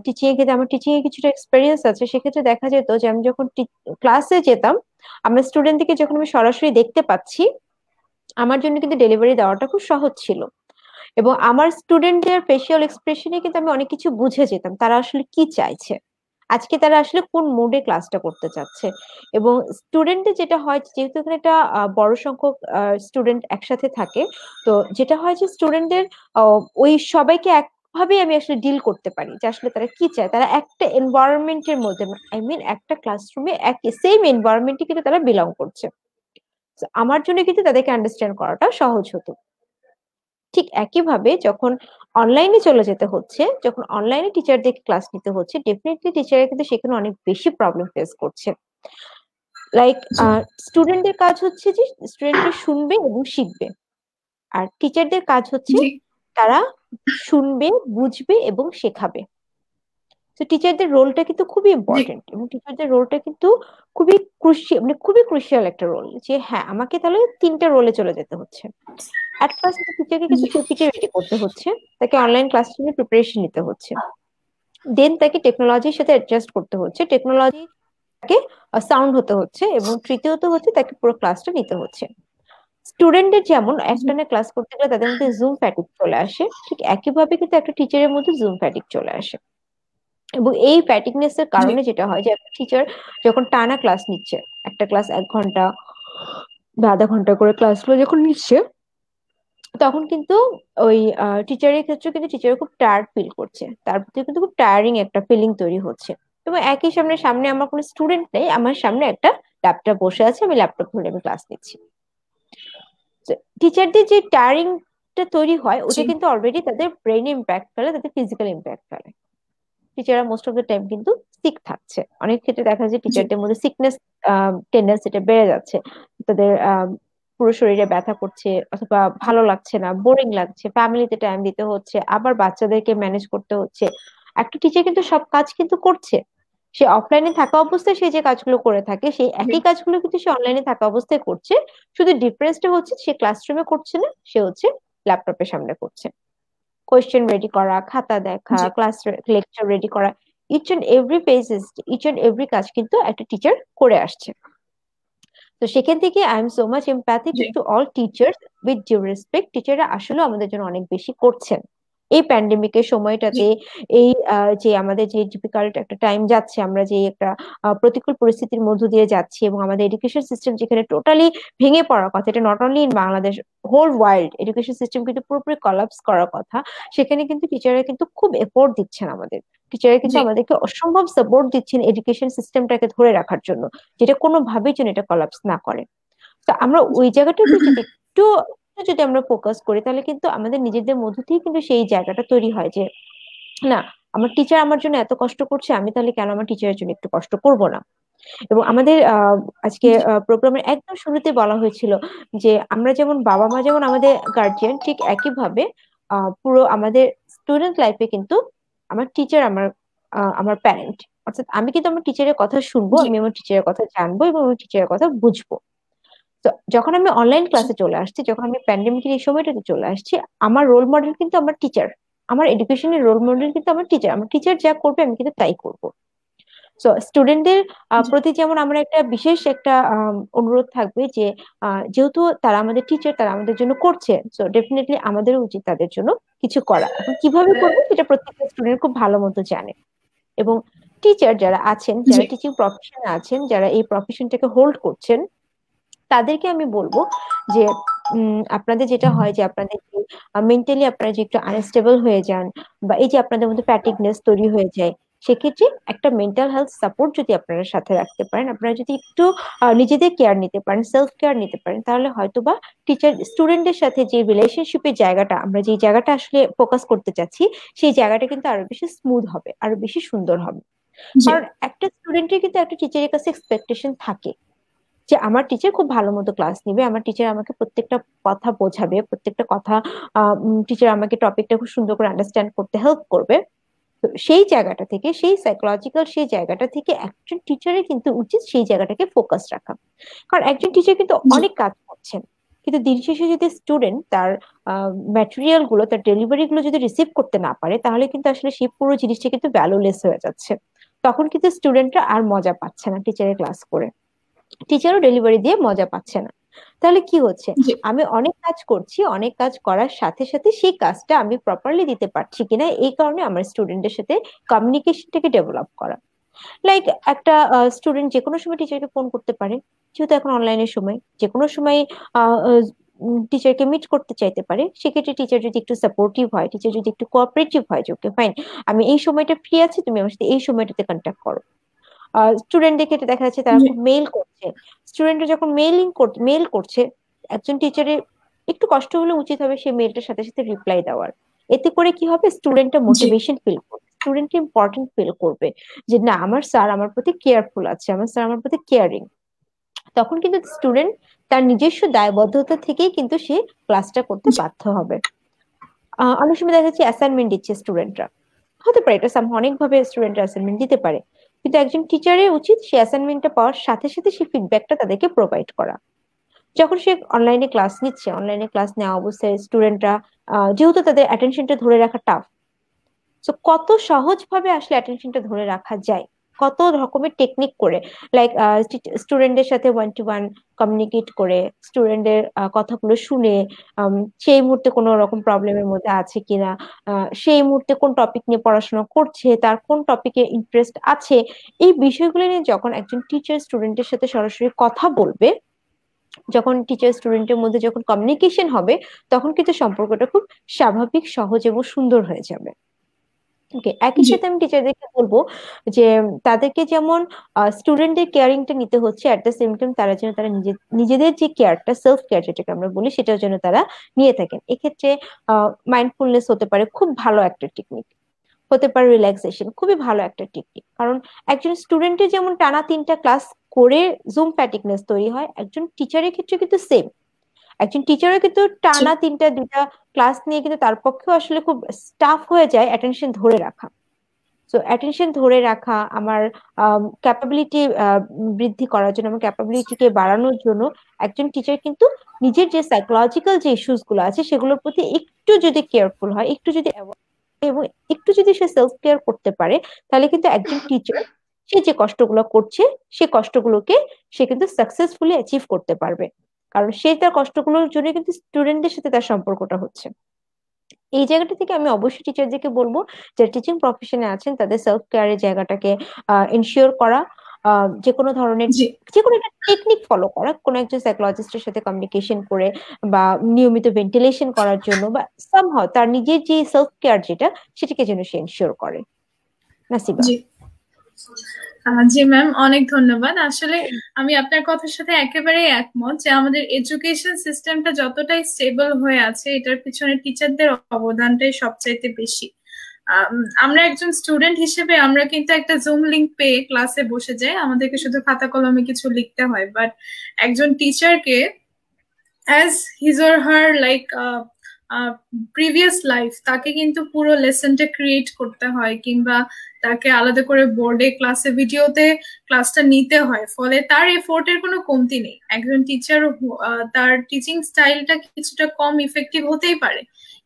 টিচিং এর ক্ষেত্রে আমার টিচিং এর কিছুটা এক্সপিরিয়েন্স আছে, সেক্ষেত্রে দেখা যেত যে আমি যখন ক্লাসে যেতাম, আমরা স্টুডেন্টদেরকে যখন আমি সরাসরি দেখতে পাচ্ছি, আমার জন্য কিন্তু ডেলিভারি দেওয়াটা খুব সহজ ছিল। এবং আমার স্টুডেন্টদের ফেসিয়াল এক্সপ্রেশনে কিন্তু আমি অনেক কিছু বুঝে যেতাম তারা আসলে কি চাইছে, আজকে তারা আসলে কোন মুডে ক্লাসটা করতে চাচ্ছে। এবং স্টুডেন্টদের যেটা হয়, যেহেতু এখানে একটা বড় সংখ্যক স্টুডেন্ট একসাথে থাকে, তো যেটা হয় যে স্টুডেন্টদের ওই সবাইকে একভাবে আমি আসলে ডিল করতে পারি যে আসলে তারা কি চায়। তারা একটা এনভায়রনমেন্টের মধ্যে, আই মিন একটা ক্লাসরুমে এক সেম এনভায়রনমেন্টে কিন্তু তারা বিলং করছে। তো আমার জন্য কিন্তু তাদেরকে আন্ডারস্ট্যান্ড করাটা সহজ হতো। ঠিক একইভাবে যখন অনলাইনে চলে যেতে হচ্ছে, যখন অনলাইনে টিচারদের ক্লাস নিতে হচ্ছে, ডেফিনেটলি টিচাররা কিন্তু সেখানে অনেক বেশি প্রবলেম ফেস করছে। লাইক জি স্টুডেন্টদের কাজ হচ্ছে যে স্টুডেন্টরা শুনবে এবং শিখবে, আর টিচারদের কাজ হচ্ছে জি তারা শুনবে, বুঝবে এবং শেখাবে। তো টিচারদের রোলটা কিন্তু খুবই জি ইম্পর্টেন্ট, এবং টিচারদের রোলটা কিন্তু খুবই ক্রুশিয়াল, মানে খুবই ক্রুশিয়াল একটা রোল। যে হ্যাঁ, আমাকে তাহলে তিনটা রোলে চলে যেতে হচ্ছে। অ্যাট ফার্স্ট টিচারকে কিন্তু জি টপিকে রেডি করতে হচ্ছে, তাকে অনলাইন ক্লাসরুমে প্রিপারেশন নিতে হচ্ছে, দেন তাকে টেকনোলজির সাথে অ্যাডজাস্ট করতে হচ্ছে, টেকনোলজি তাকে সাউন্ড হতে হচ্ছে, এবং তৃতীয়ত হচ্ছে তাকে পুরো ক্লাসটা নিতে হচ্ছে। স্টুডেন্টদের যেমন জি একটানা ক্লাস করতে গেলে তাদের মধ্যে জুম ফ্যাটিক চলে আসে, ঠিক একইভাবে কিন্তু একটা টিচারের মধ্যে জুম ফ্যাটিক চলে আসে। এবং এই ফ্যাটিকনেস এর জি কারণে যেটা হয় যে একটা টিচার যখন টানা ক্লাস নিচ্ছে, একটা ক্লাস 1 ঘন্টা বা আধা ঘন্টা করে ক্লাসগুলো যখন নিচ্ছে, তখন কিন্তু ওই টিচারের ক্ষেত্রে কিন্তু টিচার খুব টায়ার্ড ফিল করছে, তার প্রতি কিন্তু খুব টায়ারিং একটা ফিলিং তৈরি হচ্ছে। এবং একই সামনে সামনে আমার কোনো স্টুডেন্ট নেই, আমার সামনে একটা ল্যাপটপ বসে আছে, আমি ল্যাপটপ ধরে আমি ক্লাস নিচ্ছি। টিচারদের যে টায়ারিংটা তৈরি হয় জি ওটা কিন্তু অলরেডি তাদের ব্রেনে ইম্প্যাক্ট ফেলে, তাদের ফিজিক্যাল ইম্প্যাক্ট ফেলে। টিচাররা মোস্ট অফ দ্য টাইম কিন্তু সিক থাকছে, অনেক ক্ষেত্রে দেখা যায় জি টিচারদের মধ্যে সিকনেস টেন্ডেন্সিটা বেড়ে যাচ্ছে। তাদের পুরো শরীরে ব্যথা করছে, অথবা জি ভালো লাগছে না, বোরিং লাগছে, ফ্যামিলিতে টাইম দিতে হচ্ছে, আবার বাচ্চাদেরকে ম্যানেজ করতে হচ্ছে। একটা টিচার কিন্তু সব কাজ কিন্তু করছে, সে অফলাইনে থাকা অবস্থায় সে যে কাজগুলো করে থাকে সেই জি একই কাজগুলো কিন্তু সে অনলাইনে থাকা অবস্থায় করছে। শুধু ডিফারেন্সটা হচ্ছে সে ক্লাসরুমে করছে না, সে হচ্ছে ল্যাপটপের সামনে করছে। কোয়েশ্চেন রেডি করা, খাতা দেখা, জি ক্লাস লেকচার রেডি করা, each and every pages, each and every কাজ কিন্তু একটা টিচার করে আসছে। তো সেখান থেকে I am so much empathetic to all teachers, with due respect, টিচাররা আসলে আমাদের জন্য অনেক বেশি করছেন এই প্যান্ডেমিকের জি সময়টাতে। এই যে আমাদের যে ডিফিকাল্ট একটা টাইম যাচ্ছে, আমরা যে একটা প্রতিকূল পরিস্থিতির মধ্য দিয়ে যাচ্ছি, এবং আমাদের এডুকেশন সিস্টেম যেখানে টোটালি ভেঙে পড়ার কথা, এটা not only in Bangladesh, whole world education system কিন্তু পুরোপুরি কলাপস করার কথা, সেখানে কিন্তু টিচাররা কিন্তু খুব এফোর্ট দিচ্ছেন আমাদের। টিচাররা কিন্তু জি আমাদেরকে অসম্ভব সাপোর্ট দিচ্ছেন এডুকেশন সিস্টেমটাকে ধরে রাখার জন্য, যেটা কোনোভাবেই যেন এটা কলাপস না করে। তো আমরা ওই জায়গাটাতে যদি একটু যদি আমরা ফোকাস করি, তাহলে কিন্তু আমাদের নিজেদের মধ্য থেকে কিন্তু সেই জায়গাটা তৈরি হয় যে না, আমার টিচার আমার জন্য এত কষ্ট করছে, আমি তাহলে কেন আমার টিচারের জন্য একটু কষ্ট করব না। এবং আমাদের আজকে জি প্রোগ্রামের একদম শুরুতে বলা হয়েছিল যে আমরা যেমন বাবা মা যেমন আমাদের গার্জিয়ান, ঠিক একইভাবে পুরো আমাদের স্টুডেন্ট লাইফে কিন্তু আমার টিচার আমার প্যারেন্ট। অর্থাৎ আমি কিন্তু আমার টিচারের কথা শুনবো, জি আমি আমার টিচারের কথা জানবো এবং আমার টিচারের কথা বুঝবো। তো যখন আমি অনলাইন জি ক্লাসে চলে আসছি, যখন আমি প্যান্ডেমিকের এই সময়টাতে চলে আসছি, আমার রোল মডেল কিন্তু আমার টিচার, আমার এডুকেশনের রোল মডেল কিন্তু আমার টিচার। আমার টিচার যা করবে আমি কিন্তু তাই করবো। তো স্টুডেন্টদের জি প্রতি যেমন আমরা একটা বিশেষ একটা অনুরোধ থাকবে যে যেহেতু তারা আমাদের টিচার, তারা আমাদের জন্য করছে, তো ডেফিনেটলি আমাদেরও উচিত তাদের জন্য কিছু করা। এখন কিভাবে করবো সেটা প্রত্যেকটা স্টুডেন্ট খুব ভালো মতো জানে। এবং টিচার যারা আছেন, জি যারা টিচিং প্রফেশনে আছেন, যারা এই প্রফেশনটাকে হোল্ড করছেন, তাদেরকে আমি বলবো যে আপনাদের যেটা হয় যে আপনাদের মেন্টালি আপনারা যে একটু আনস্টেবল হয়ে যান, বা এই যে আপনাদের মধ্যে ফ্যাটিকনেস তৈরি হয়ে যায়, সেক্ষেত্রে একটা মেন্টাল হেলথ সাপোর্ট যদি আপনারা সাথে রাখতে পারেন, আপনারা যদি একটু নিজেদের কেয়ার নিতে পারেন, সেলফ কেয়ার নিতে পারেন, তাহলে হয়তোবা টিচার স্টুডেন্টদের সাথে যে রিলেশনশিপের জায়গাটা, আমরা যে জায়গাটা আসলে ফোকাস করতে চাচ্ছি, সেই জায়গাটা কিন্তু আরো বেশি স্মুথ হবে, আরো বেশি সুন্দর হবে। জি কারণ একটা স্টুডেন্টের কিন্তু একটা টিচারের কাছে এক্সপেকটেশন থাকে যে আমার টিচার খুব ভালো মতো ক্লাস নিবে, আমার টিচার আমাকে প্রত্যেকটা কথা বোঝাবে, প্রত্যেকটা কথা টিচার আমাকে টপিকটা খুব সুন্দর করে আন্ডারস্ট্যান্ড করতে হেল্প করবে। তো সেই জায়গাটা থেকে, সেই সাইকোলজিক্যাল সেই জায়গাটা থেকে একজন টিচারের কিন্তু উচিত সেই জায়গাটাকে ফোকাস রাখা। কারণ একজন টিচার কিন্তু জি অনেক কাজ করছেন, কিন্তু দিন শেষে যদি স্টুডেন্ট তার ম্যাটেরিয়াল গুলো, তার ডেলিভারি গুলো যদি রিসিভ করতে না পারে, তাহলে কিন্তু আসলে সেই পুরো জিনিসটা কিন্তু ভ্যালুলেস হয়ে যাচ্ছে। তখন কিন্তু স্টুডেন্টরা আর মজা পাচ্ছে না টিচারের ক্লাস করে, টিচারও ডেলিভারি দিয়ে মজা পাচ্ছে না। তাহলে কি হচ্ছে, জি আমি অনেক কাজ করছি, অনেক কাজ করার সাথে সাথে সেই কাজটা আমি প্রপারলি দিতে পারছি কিনা, এই কারণে আমার স্টুডেন্টের সাথে কমিউনিকেশনটাকে ডেভেলপ করা। লাইক একটা স্টুডেন্ট যে কোনো সময় টিচারকে ফোন করতে পারে, যেহেতু এখন অনলাইনের সময়, যে কোনো সময় টিচারকে মিট করতে চাইতে পারে। সেক্ষেত্রে টিচার যদি একটু সাপোর্টিভ হয়, টিচার যদি একটু কোঅপারেটিভ হয়, যে ওকে ফাইন, আমি এই সময়টা ফ্রি আছি, তুমি আমার সাথে এই সময়টাতে কন্ট্যাক্ট করো। স্টুডেন্টদের ক্ষেত্রে দেখা যাচ্ছে তারা জি খুব মেইল করছে, স্টুডেন্টরা যখন মেইল করছে, একজন টিচারের একটু কষ্ট হলে উচিত হবে সেই মেইলটার সাথে সাথে রিপ্লাই দেওয়ার। এতে করে কি হবে, স্টুডেন্টটা জি মোটিভেশন ফিল করবে, স্টুডেন্টটা ইম্পর্টেন্ট ফিল করবে, যে না আমার স্যার আমার প্রতি কেয়ারফুল আছে, আমার স্যার আমার প্রতি কেয়ারিং। তখন কিন্তু স্টুডেন্ট তার নিজস্ব দায়বদ্ধতা থেকেই কিন্তু সে ক্লাসটা করতে জি বাধ্য হবে। অনেক সময় দেখা যাচ্ছে অ্যাসাইনমেন্ট দিচ্ছে স্টুডেন্টরা, হতে পারে এটা অনেকভাবে স্টুডেন্টরা অ্যাসাইনমেন্ট দিতে পারে, কিন্তু একজন টিচারের উচিত সেই অ্যাসাইনমেন্টটা পাওয়ার সাথে সাথে সেই ফিডব্যাকটা তাদেরকে প্রোভাইড করা। যখন সে অনলাইনে ক্লাস নিচ্ছে, অনলাইনে ক্লাস নেওয়া অবস্থায় স্টুডেন্টরা যেহেতু তাদের অ্যাটেনশনটা ধরে রাখা টাফ, তো কত সহজ ভাবে আসলে অ্যাটেনশনটা ধরে রাখা যায়, কত রকমের টেকনিক করে, লাইক স্টুডেন্টদের সাথে ওয়ান টু ওয়ান কমিউনিকেট করে, স্টুডেন্টদের কথাগুলো শুনে, সেই মুহূর্তে কোনো রকম প্রবলেমের মধ্যে আছে কিনা, সেই মুহূর্তে কোন টপিক নিয়ে পড়াশোনা করছে, তার কোন টপিকে ইন্টারেস্ট আছে, এই বিষয়গুলো নিয়ে যখন একজন টিচার স্টুডেন্টের সাথে সরাসরি কথা বলবে, যখন টিচার স্টুডেন্টের মধ্যে যখন কমিউনিকেশন হবে, তখন কিন্তু সম্পর্কটা খুব স্বাভাবিক, সহজ এবং সুন্দর হয়ে যাবে। ওকে, একই জি সাথে আমি টিচারদেরকে বলবো যে তাদেরকে যেমন স্টুডেন্টদের কেয়ারিংটা নিতে হচ্ছে, অ্যাট দ্য সেম টাইম তারা যেন তারা নিজেদের যে কেয়ারটা, সেলফ কেয়ার যেটাকে আমরা বলি, সেটাও যেন তারা নিয়ে থাকেন। এক্ষেত্রে মাইন্ডফুলনেস হতে পারে খুব ভালো একটা টেকনিক, হতে পারে রিল্যাক্সেশন খুবই ভালো একটা টেকনিক। কারণ একজন স্টুডেন্টের যেমন টানা 3টা ক্লাস করে জুম ফ্যাটিকনেস তৈরি হয়, একজন টিচারের ক্ষেত্রে কিন্তু সেম। একজন টিচারও কিন্তু জি টানা 2টা ক্লাস নিয়ে কিন্তু তার পক্ষেও আসলে খুব স্টাফ হয়ে যায় অ্যাটেনশন ধরে রাখা। সো অ্যাটেনশন ধরে রাখা, আমার ক্যাপাবিলিটি বৃদ্ধি করার জন্য, আমার ক্যাপাবিলিটিকে বাড়ানোর জন্য একজন টিচার কিন্তু নিজের যে সাইকোলজিক্যাল যে ইস্যুস গুলো আছে সেগুলোর প্রতি একটু যদি কেয়ারফুল হয়, একটু যদি এবং একটু যদি সে সেলফ কেয়ার করতে পারে, তাহলে কিন্তু একজন টিচার সে যে কষ্টগুলো করছে, সে কষ্টগুলোকে সে কিন্তু সাকসেসফুলি অ্যাচিভ করতে পারবে। কারণ সে তার কষ্টগুলোর জন্য কিন্তু স্টুডেন্টদের সাথে তার সম্পর্কটা হচ্ছে। এই জায়গাটা থেকে আমি অবশ্যই টিচারদেরকে বলবো যারা টিচিং প্রফেশনে আছেন তাদের সেলফ কেয়ারের জায়গাটাকে এনশিওর করা, যে কোনো ধরনের জি যে কোনো একটা টেকনিক ফলো করা, কোনো একজন সাইকোলজিস্টের সাথে কমিউনিকেশন করে, বা নিয়মিত ভেন্টিলেশন করার জন্য, বা সামহাও তার নিজের যে সেলফ কেয়ার যেটা, সেটাকে যেন সে এনশিওর করে। নাসিবা। জি জি ম্যাম, অনেক ধন্যবাদ। আসলে আমি আপনার কথার সাথে একেবারেই একমত যে আমাদের এডুকেশন সিস্টেমটা যতটাই স্টেবল হয়ে আছে, এটার পিছনে টিচারদের অবদানটাই সবচাইতে বেশি। আমরা একজন স্টুডেন্ট হিসেবে আমরা কিন্তু একটা জুম লিংক পেয়ে ক্লাসে বসে যাই, আমাদেরকে শুধু খাতা কলমে কিছু লিখতে হয়। বাট একজন টিচারকে as his or her like previous life, তাকে কিন্তু পুরো লেসনটা ক্রিয়েট করতে হয়, কিংবা তাকে আলাদা করে বোর্ডে ক্লাসে ভিডিওতে ক্লাসটা নিতে হয়, ফলে তার এফোর্টের কোনো কমতি নেই। একজন টিচার তার টিচিং স্টাইলটা কিছুটা কম ইফেক্টিভ হতেই পারে,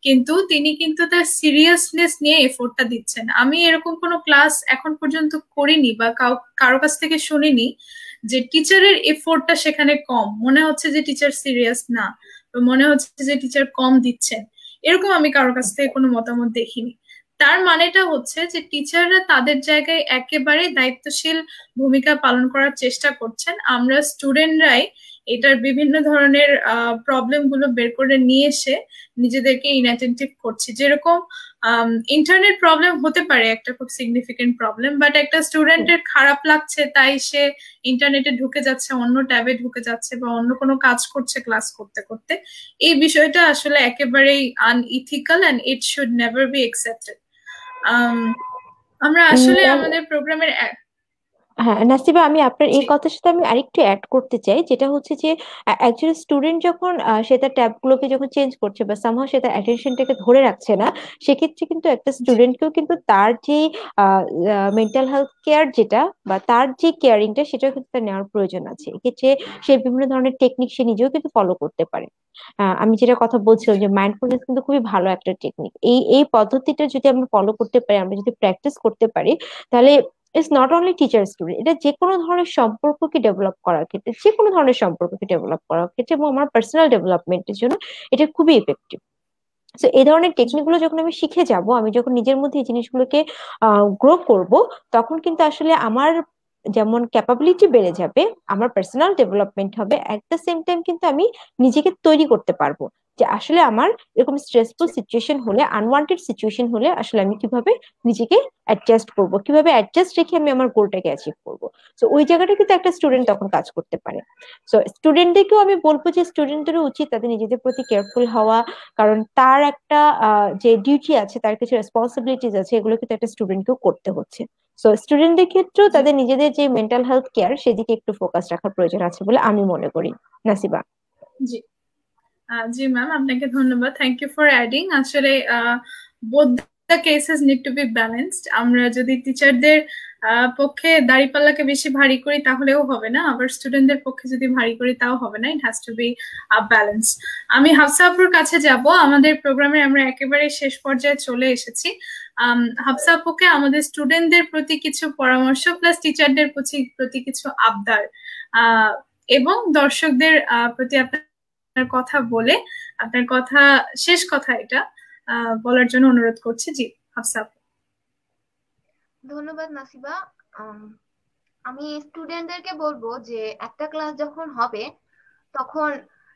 কিন্তু তিনি কিন্তু তার সিরিয়াসনেস নিয়ে এফোর্টটা দিচ্ছেন। আমি এরকম কোনো ক্লাস এখন পর্যন্ত করিনি বা কারো কাছ থেকে শুনিনি যে টিচারের এফোর্টটা সেখানে কম, মনে হচ্ছে যে টিচার সিরিয়াস না, বা মনে হচ্ছে যে টিচার কম দিচ্ছেন, এরকম আমি কারোর কাছ থেকে কোনো মতামত দেখিনি। তার মানেটা হচ্ছে যে টিচাররা তাদের জায়গায় একেবারে দায়িত্বশীল ভূমিকা পালন করার চেষ্টা করছেন। আমরা স্টুডেন্টরাই এটার বিভিন্ন ধরনের প্রবলেম গুলো বের করে নিয়ে এসে নিজেদেরকে ইনঅ্যাটেন্টিভ করছি। যেরকম ইন্টারনেট প্রবলেম হতে পারে একটা খুব সিগনিফিকেন্ট প্রবলেম, বাট একটা স্টুডেন্টের খারাপ লাগছে তাই সে ইন্টারনেটে ঢুকে যাচ্ছে, অন্য ট্যাবে ঢুকে যাচ্ছে, বা অন্য কোনো কাজ করছে ক্লাস করতে করতে। এই বিষয়টা আসলে একেবারেই unethical and it should never be accepted. আমরা আসলে আমাদের প্রোগ্রামের হ্যাঁ নাসিবা, আমি আপনার এই জি কথার সাথে আমি আরেকটু অ্যাড করতে চাই, যেটা হচ্ছে যে একজন স্টুডেন্ট যখন সে তার ট্যাব গুলোকে যখন চেঞ্জ করছে বা সামহাও সে তার অ্যাটেনশনটাকে ধরে রাখছে না, সেক্ষেত্রে কিন্তু একটা জি স্টুডেন্টকেও কিন্তু তার যে মেন্টাল হেলথ কেয়ার যেটা বা তার যে কেয়ারিংটা সেটাও কিন্তু তার নেওয়ার প্রয়োজন আছে। এক্ষেত্রে সে বিভিন্ন ধরনের টেকনিক সে নিজেও কিন্তু ফলো করতে পারে। আমি যেটা কথা বলছিলাম যে মাইন্ডফুলনেস কিন্তু খুবই ভালো একটা টেকনিক। এই এই পদ্ধতিটা যদি আমরা ফলো করতে পারি, আমরা যদি প্র্যাকটিস করতে পারি, তাহলে it's not only teacher student, এটা যে কোনো ধরনের সম্পর্ককে ডেভেলপ করার ক্ষেত্রে, যে কোনো ধরনের সম্পর্ককে ডেভেলপ করার ক্ষেত্রে এবং আমার পার্সোনাল ডেভেলপমেন্টের জন্য এটা খুবই ইফেক্টিভ। তো এই ধরনের জি টেকনিক গুলো যখন আমি শিখে যাব, আমি যখন নিজের মধ্যে এই জিনিসগুলোকে গ্রো করব, তখন কিন্তু আসলে আমার যেমন ক্যাপাবিলিটি বেড়ে যাবে, আমার পার্সোনাল ডেভেলপমেন্ট হবে, এট দ্য সেম টাইম কিন্তু আমি নিজেকে তৈরি করতে পারবো যে আসলে আমার এরকম স্ট্রেসফুল জি সিচুয়েশন হলে, আনওয়ান্টেড সিচুয়েশন হলে আসলে আমি কিভাবে নিজেকে অ্যাডজাস্ট করব, কিভাবে অ্যাডজাস্ট রেখে আমি আমার গোলটাকে অ্যাচিভ করব। তো ওই জায়গাটা কিন্তু একটা স্টুডেন্ট জি তখন কাজ করতে পারে। তো স্টুডেন্টদেরকেও আমি বলবো যে স্টুডেন্টদেরও উচিত তাদের নিজেদের প্রতি কেয়ারফুল হওয়া, কারণ তার একটা যে ডিউটি আছে, তার কিছু রেসপন্সিবিলিটিস আছে, এগুলো কিন্তু একটা স্টুডেন্টকেও করতে হচ্ছে। সো স্টুডেন্টদের ক্ষেত্রেও জি তাদের নিজেদের যে মেন্টাল হেলথ কেয়ার সেদিকে একটু ফোকাস রাখার প্রয়োজন আছে বলে আমি মনে করি। নাসিবা। জি জি ম্যাম, আপনাকে ধন্যবাদ, থ্যাংক ইউ ফর অ্যাডিং। আসলে both the cases need to be balanced. আমরা যদি টিচারদের পক্ষে দাঁড়িপাল্লাকে বেশি ভারী করি তাহলেও হবে না, আবার স্টুডেন্টদের পক্ষে যদি ভারী করি তাও হবে না। It has to be balance. আমি হাফসা আপুর কাছে যাব, আমাদের প্রোগ্রামে আমরা একেবারে শেষ পর্যায়ে চলে এসেছি। হাফসা আপুকে আমাদের স্টুডেন্টদের প্রতি কিছু পরামর্শ প্লাস টিচারদের প্রতি কিছু আবদার আহ এবং দর্শকদের প্রতি আপনার কথা বলে, আপনার কথা, শেষ কথা এটা বলার জন্য অনুরোধ করছি। জি হাফসা আপু। ধন্যবাদ নাসিবা। আম, আমি স্টুডেন্টদেরকে বলবো যে একটা ক্লাস যখন হবে তখন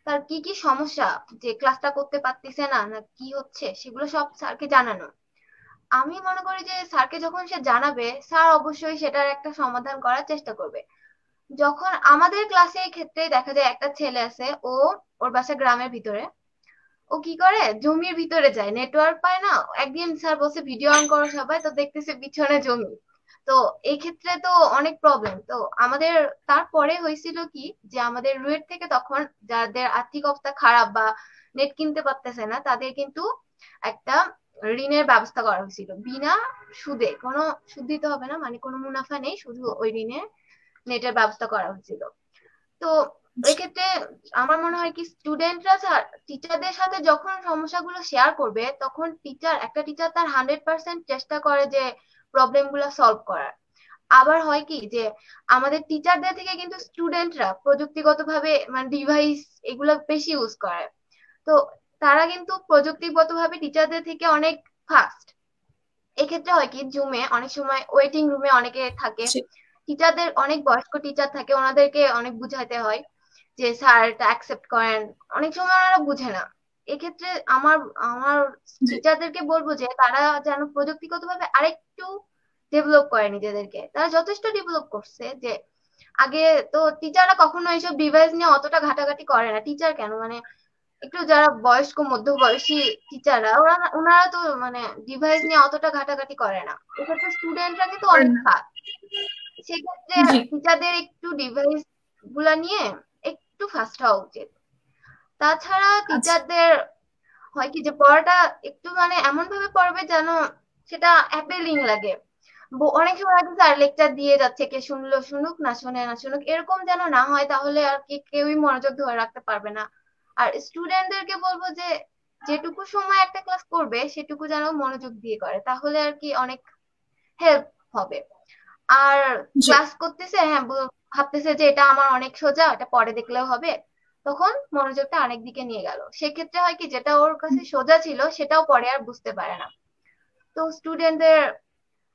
তার কি কি সমস্যা, যে ক্লাসটা করতে পারতেছে না না কি হচ্ছে, সেগুলো সব স্যারকে জানানো। আমি মনে করি যে স্যারকে যখন সে জানাবে, স্যার অবশ্যই সেটার একটা সমাধান করার চেষ্টা করবে। যখন আমাদের ক্লাসে এই ক্ষেত্রে দেখা যায় একটা ছেলে আছে, ওর বাসা গ্রামের ভিতরে, ও কি করে জমির ভিতরে যায়, নেটওয়ার্ক পায় না। একদিন স্যার বলছে ভিডিও অন করো সবাই, তো দেখতেছে পিছনে জমি। তো এই ক্ষেত্রে তো অনেক প্রবলেম। তো আমাদের তারপরে হয়েছিল কি, যে আমাদের রুয়েট থেকে তখন যাদের আর্থিক অবস্থা খারাপ বা নেট কিনতে পারতেছে না, তাদের কিন্তু একটা ঋণের ব্যবস্থা করা হয়েছিল বিনা সুদে, কোনো সুদ দিতে হবে না, মানে কোনো মুনাফা নেই, শুধু ওই ঋণের নেটের ব্যবস্থা করা হয়েছিল। তো এক্ষেত্রে আমার মনে হয় কি, স্টুডেন্টরা টিচারদের সাথে যখন সমস্যাগুলো শেয়ার করবে, তখন একটা টিচার তার 100% চেষ্টা করে যে প্রবলেম গুলো সলভ করার। আবার হয় কি যে আমাদের টিচারদের থেকে কিন্তু স্টুডেন্টরা প্রযুক্তিগত ভাবে মানে ডিভাইস এগুলো বেশি ইউজ করে। তো তারা কিন্তু প্রযুক্তিগত ভাবে টিচারদের থেকে অনেক ফাস্ট। এক্ষেত্রে হয় কি, জুমে অনেক সময় ওয়েটিং রুমে অনেকে থাকে, জি টিচারদের অনেক বয়স্ক টিচার থাকে, ওনাদেরকে অনেক বুঝাইতে হয় যে স্যার এটা অ্যাকসেপ্ট করেন। অনেক সময় ওনারা বুঝে না। এক্ষেত্রে আমার আমার জি টিচারদেরকে বলবো যে তারা যেন প্রযুক্তিগত ভাবে আরেকটু ডেভেলপ করে নিজেদেরকে। তারা যথেষ্ট ডেভেলপ করছে যে আগে তো টিচাররা কখনো এইসব ডিভাইস নিয়ে অতটা ঘাটাঘাটি করে না। টিচার কেন, মানে একটু যারা বয়স্ক মধ্যবয়সী টিচাররা, ওনারা তো মানে ডিভাইস নিয়ে অতটা ঘাটাঘাটি করে না। এক্ষেত্রে স্টুডেন্টরা কিন্তু করেন অনেক না। ফাস্ট। সেক্ষেত্রে জি টিচারদের একটু ডিভাইস গুলা নিয়ে একটু ফাস্ট হওয়া উচিত। তাছাড়া আচ্ছা টিচারদের হয় কি যে পড়াটা একটু মানে এমন ভাবে পড়বে যেন সেটা অ্যাপেলিং লাগে। অনেক সময় আছে স্যার লেকচার দিয়ে যাচ্ছে, কে শুনলো শুনুক, না শুনে না শুনুক, এরকম যেন না হয়, তাহলে আর কি কেউই মনোযোগ ধরে রাখতে পারবে না। আর স্টুডেন্টদেরকে বলবো যে যেটুকু সময় একটা ক্লাস করবে সেটুকু যেন মনোযোগ দিয়ে করে, তাহলে আর কি অনেক হেল্প হবে। আর জি ক্লাস করতেছে, হ্যাঁ ভাবতেছে যে এটা আমার অনেক সোজা, এটা পরে দেখলেও হবে, তখন মনোযোগটা আরেক দিকে নিয়ে গেল। সেক্ষেত্রে হয় কি, যেটা ওর কাছে সোজা ছিল সেটাও পরে আর বুঝতে পারে না। তো স্টুডেন্টদের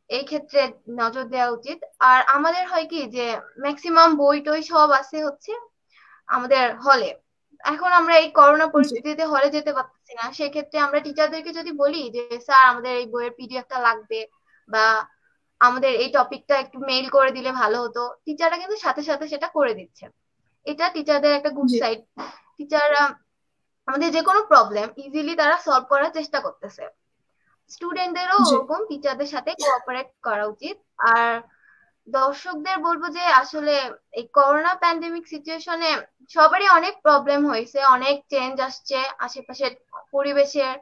এই ক্ষেত্রে নজর দেওয়া উচিত। আর আমাদের হয় কি যে ম্যাক্সিমাম বই টই সব আছে হচ্ছে আমাদের হলে। এখন আমরা এই করোনা জি পরিস্থিতিতে হলে যেতে পারতেছি না, সেক্ষেত্রে আমরা টিচারদেরকে যদি বলি যে স্যার আমাদের এই বইয়ের পিডিএফটা লাগবে, বা আমাদের এই টপিকটা একটু মেইল করে দিলে ভালো হতো, টিচাররা কিন্তু সাথে সাথে সেটা করে দিচ্ছে। এটা টিচারদের একটা গুড জি সাইড। টিচাররা আমাদের যে কোনো প্রবলেম ইজিলি তারা সলভ করার চেষ্টা করতেছে। স্টুডেন্টদেরও জি ওরকম টিচারদের সাথে কোঅপারেট করা উচিত। আর দর্শকদের বলবো যে আসলে এই করোনা প্যান্ডেমিক সিচুয়েশনে সবারই অনেক প্রবলেম হয়েছে, অনেক চেঞ্জ আসছে আশেপাশের পরিবেশের,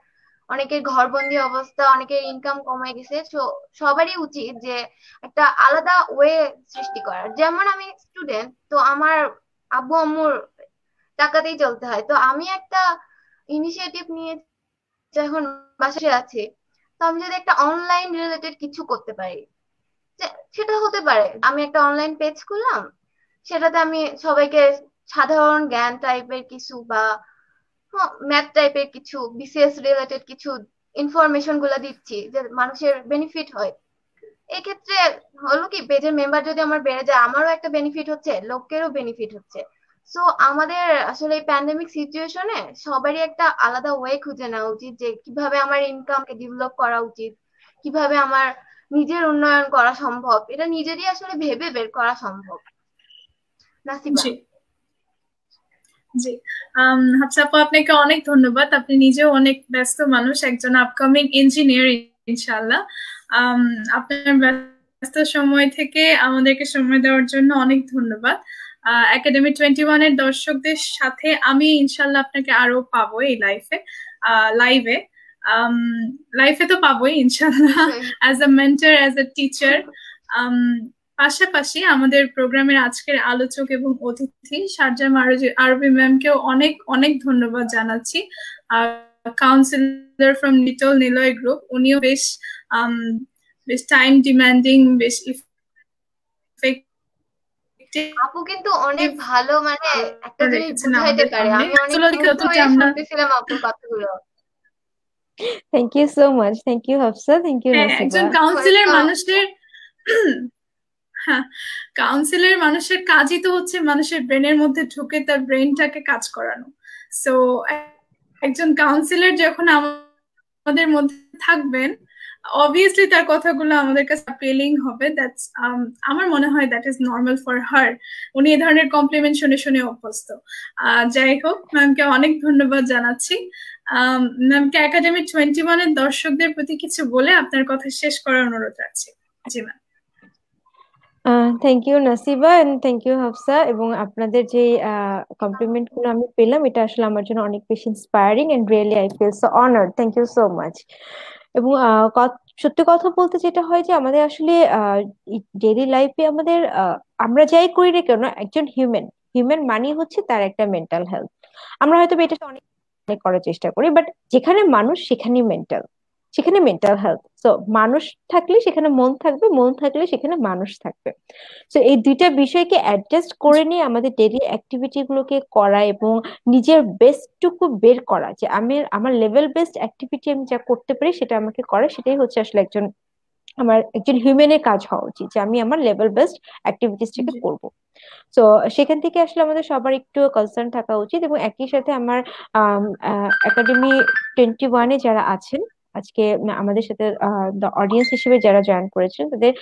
অনেকের ঘরবন্দি অবস্থা, অনেকের ইনকাম কমে গেছে। তো সবারই উচিত যে একটা আলাদা ওয়ে সৃষ্টি করার। যেমন আমি স্টুডেন্ট, তো আমার আব্বু আম্মুর টাকাতেই চলতে হয়, তো আমি একটা ইনিশিয়েটিভ নিয়ে যখন বাসায় আছি, তো আমি যদি একটা অনলাইন রিলেটেড কিছু করতে পারি, সেটা হতে পারে আমি একটা অনলাইন পেজ খুললাম, সেটাতে আমি সবাইকে সাধারণ জ্ঞান টাইপের কিছু বা ম্যাথ টাইপের কিছু, বিসিএস রিলেটেড কিছু ইনফরমেশন গুলা দিচ্ছি যে মানুষের বেনিফিট হয়। এক্ষেত্রে হলো কি, পেজের মেম্বার যদি আমার বেড়ে যায়, আমারও একটা বেনিফিট হচ্ছে, লোকেরও বেনিফিট হচ্ছে। সো আমাদের আসলে এই প্যান্ডেমিক সিচুয়েশনে সবারই একটা আলাদা ওয়ে খুঁজে নেওয়া উচিত যে কিভাবে আমার ইনকামকে ডেভেলপ করা উচিত, কিভাবে আমার নিজের উন্নয়ন করা সম্ভব, এটা নিজেরই আসলে ভেবে বের করা সম্ভব। নাসিবা। জি জি হাফসা আপু, আপনাকে অনেক ধন্যবাদ। আপনি নিজেও অনেক ব্যস্ত মানুষ, একজন আপকামিং ইঞ্জিনিয়ার ইনশাআল্লাহ। আপনার ব্যস্ত সময় থেকে আমাদেরকে সময় দেওয়ার জন্য অনেক ধন্যবাদ। একাডেমি 21 এর দর্শকদের সাথে আমি ইনশাআল্লাহ আপনাকে আরো পাবো এই লাইভে লাইফে তো পাবোই ইনশাআল্লাহ, as a mentor, as a teacher. পাশাপাশি আমাদের প্রোগ্রামের আজকের আলোচক এবং অতিথি শারজাম আরবি ম্যামকেও অনেক অনেক ধন্যবাদ জানাচ্ছি। Councillor from little Niloy group, উনিও বেশ টাইম ডিমান্ডিং, বেশ আপু কিন্তু অনেক ভালো, মানে একটা জিনিস বুঝাইতে পারে। আমি অনেক মুগ্ধ হয়ে শুনতেছিলাম আপুর কথাগুলো। Thank you so much, thank you Hafsa, thank you Nasiba. একজন কাউন্সিলর মানুষের কাজই তো হচ্ছে মানুষের ব্রেনের মধ্যে ঢুকে তার ব্রেনটাকে কাজ করানো। সো একজন কাউন্সিলর যখন আমাদের মধ্যে থাকবেন, অবভিয়াসলি তার কথাগুলো আমাদের কাছে অ্যাপিলিং হবে। দ্যাটস আমার মনে হয় that is normal for her. উনি এই ধরনের কমপ্লিমেন্ট শুনে শুনে অভ্যস্ত। যাই হোক, ম্যামকে অনেক ধন্যবাদ জানাচ্ছি। ম্যামকে একাডেমি 21 এর দর্শকদের প্রতি কিছু বলে আপনার কথা শেষ করার অনুরোধ রাখছি। জি ma'am. Thank you Nasiba and thank you Hafsa. এবং আপনাদের যে কমপ্লিমেন্ট গুলো আমি পেলাম, এটা আসলে আমার জন্য অনেক বেশি inspiring and really I feel so honoured. Thank you so much. এবং সত্যি কথা বলতে যেটা হয় যে আমাদের আসলে ডেইলি লাইফে আমাদের আমরা যাই করি না কেন, একজন হিউম্যান মানে হচ্ছে তার একটা মেন্টাল হেলথ। আমরা হয়তো এটা অনেক করার চেষ্টা করি, বাট যেখানে মানুষ সেখানেই সেখানে মেন্টাল হেলথ। তো মানুষ থাকলে সেখানে মন থাকবে, মন থাকলে সেখানে মানুষ থাকবে। তো এই দুইটা বিষয়কে অ্যাডজাস্ট করে নিয়ে আমাদের ডেইলি অ্যাক্টিভিটি গুলোকে করা এবং নিজের বেস্টটুকু বের করা, যে আমি আমার লেভেল বেস্ট অ্যাক্টিভিটি আমি যা করতে পারি সেটা আমাকে করে, সেটাই হচ্ছে আসলে একজন হিউম্যানের কাজ হওয়া উচিত, যে আমি আমার লেভেল বেস্ট অ্যাক্টিভিটিসটাকে করবো। তো সেখান থেকে আসলে আমাদের সবার একটু কনসার্ন থাকা উচিত। এবং একই সাথে আমার একাডেমি 21-এ যারা আছেন আজকে আমাদের সাথে অডিয়েন্স হিসেবে যারা জয়েন করেছেন, তাদের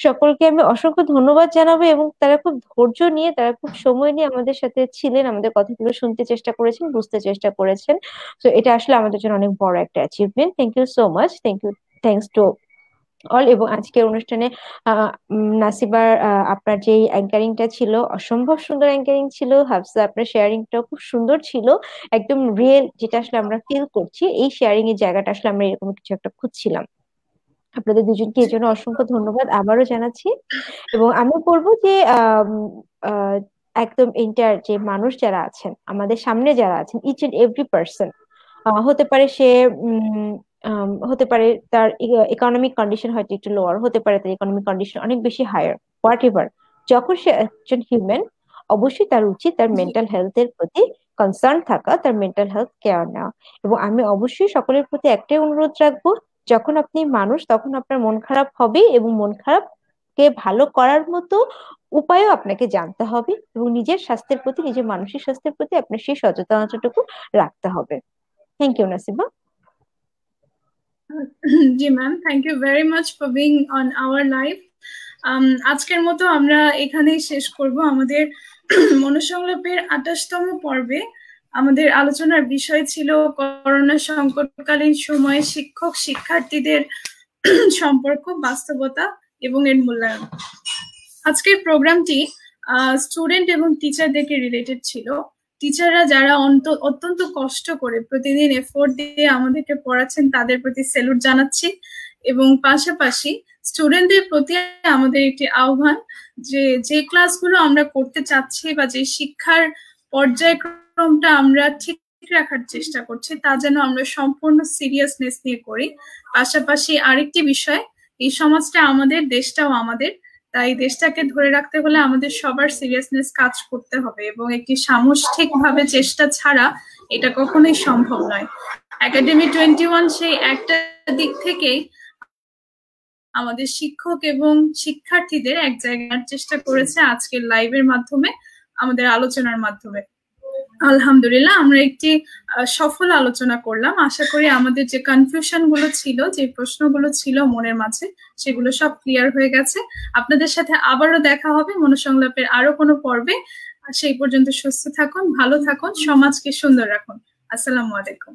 সকলকে আমি অসংখ্য ধন্যবাদ জানাবো। এবং তারা খুব ধৈর্য নিয়ে, তারা খুব সময় নিয়ে আমাদের সাথে ছিলেন, আমাদের কথাগুলো শুনতে চেষ্টা করেছেন, বুঝতে চেষ্টা করেছেন। তো এটা আসলে আমাদের জন্য অনেক বড় একটা achievement. Thank you so much, thanks to all. এবং আজকের অনুষ্ঠানে নাসিবার আপনার যে অ্যাঙ্কারিংটা ছিল, অসম্ভব সুন্দর অ্যাঙ্কারিং ছিল। হাফসা, আপনার শেয়ারিংটাও খুব সুন্দর ছিল, একদম রিয়েল, যেটা আসলে আমরা ফিল করছি। এই শেয়ারিং এর জায়গাটা আসলে আমরা এরকম কিছু একটা খুঁজছিলাম। আপনাদের দুজনকে এই জন্য অসংখ্য ধন্যবাদ আবারও জানাচ্ছি। এবং আমি বলবো যে একদম ইন্টার যে মানুষ যারা আছেন, আমাদের সামনে যারা আছেন, ইচ এন্ড এভরি পার্সন, হতে পারে সে হতে পারে তার ইকোনমিক কন্ডিশন হয়তো একটু লোয়ার, হতে পারে তার ইকোনমিক কন্ডিশন অনেক বেশি হায়ার, হোয়াট এভার, যখন সে একজন হিউম্যান, অবশ্যই তার উচিত তার মেন্টাল হেলথের প্রতি কনসার্ন থাকা, তার মেন্টাল হেলথ কেয়ার নেওয়া। এবং আমি অবশ্যই সকলের প্রতি একটাই অনুরোধ রাখবো, যখন আপনি মানুষ তখন আপনার মন খারাপ হবে, এবং মন খারাপ কে ভালো করার মতো উপায়ও আপনাকে জানতে হবে, এবং নিজের স্বাস্থ্যের প্রতি, নিজের মানসিক স্বাস্থ্যের প্রতি আপনার সেই সচেতনতাটুকু রাখতে হবে। Thank you Nasiba. জি ma'am, thank you very much for being on our live. আজকের মতো আমরা এখানেই শেষ করব আমাদের মনোসংলাপের 28তম পর্বে। আমাদের আলোচনার বিষয় ছিল করোনা সংকটকালীন সময়ে শিক্ষক শিক্ষার্থীদের সম্পর্ক, বাস্তবতা এবং এর মূল্যায়ন। আজকের প্রোগ্রামটি স্টুডেন্ট এবং টিচারদেরকে রিলেটেড ছিল। টিচাররা যারা অত্যন্ত কষ্ট করে প্রতিদিন এফোর্ট দিয়ে আমাদেরকে পড়াচ্ছেন তাদের প্রতি স্যালুট জানাচ্ছি, এবং পাশাপাশি স্টুডেন্টদের প্রতি আমাদের একটি আহ্বান যে ক্লাসগুলো আমরা করতে চাচ্ছি বা যে শিক্ষার পর্যায়ক্রমটা আমরা ঠিক রাখার চেষ্টা করছি তা যেন আমরা সম্পূর্ণ সিরিয়াসনেস নিয়ে করি। পাশাপাশি আরেকটি বিষয়, এই সমাজটা আমাদের, দেশটাও আমাদের, তাই দেশটাকে ধরে রাখতে হলে আমাদের সবার সিরিয়াসনেস কাজ করতে হবে এবং একটি সামষ্টিকভাবে চেষ্টা ছাড়া এটা কখনোই সম্ভব নয়। একাডেমি 21 সেই একটা দিক থেকেই আমাদের শিক্ষক এবং শিক্ষার্থীদের এক জায়গার চেষ্টা করেছে আজকের লাইভের মাধ্যমে, আমাদের আলোচনার মাধ্যমে। আলহামদুলিল্লাহ আমরা একটি সফল আলোচনা করলাম। আশা করি আমাদের যে কনফিউশন গুলো ছিল, যে প্রশ্নগুলো ছিল মনের মাঝে, সেগুলো সব ক্লিয়ার হয়ে গেছে। আপনাদের সাথে আবারও দেখা হবে মনোসংলাপের আরো কোনো পর্বে। সেই পর্যন্ত সুস্থ থাকুন, ভালো থাকুন, সমাজকে সুন্দর রাখুন। আসসালামু আলাইকুম।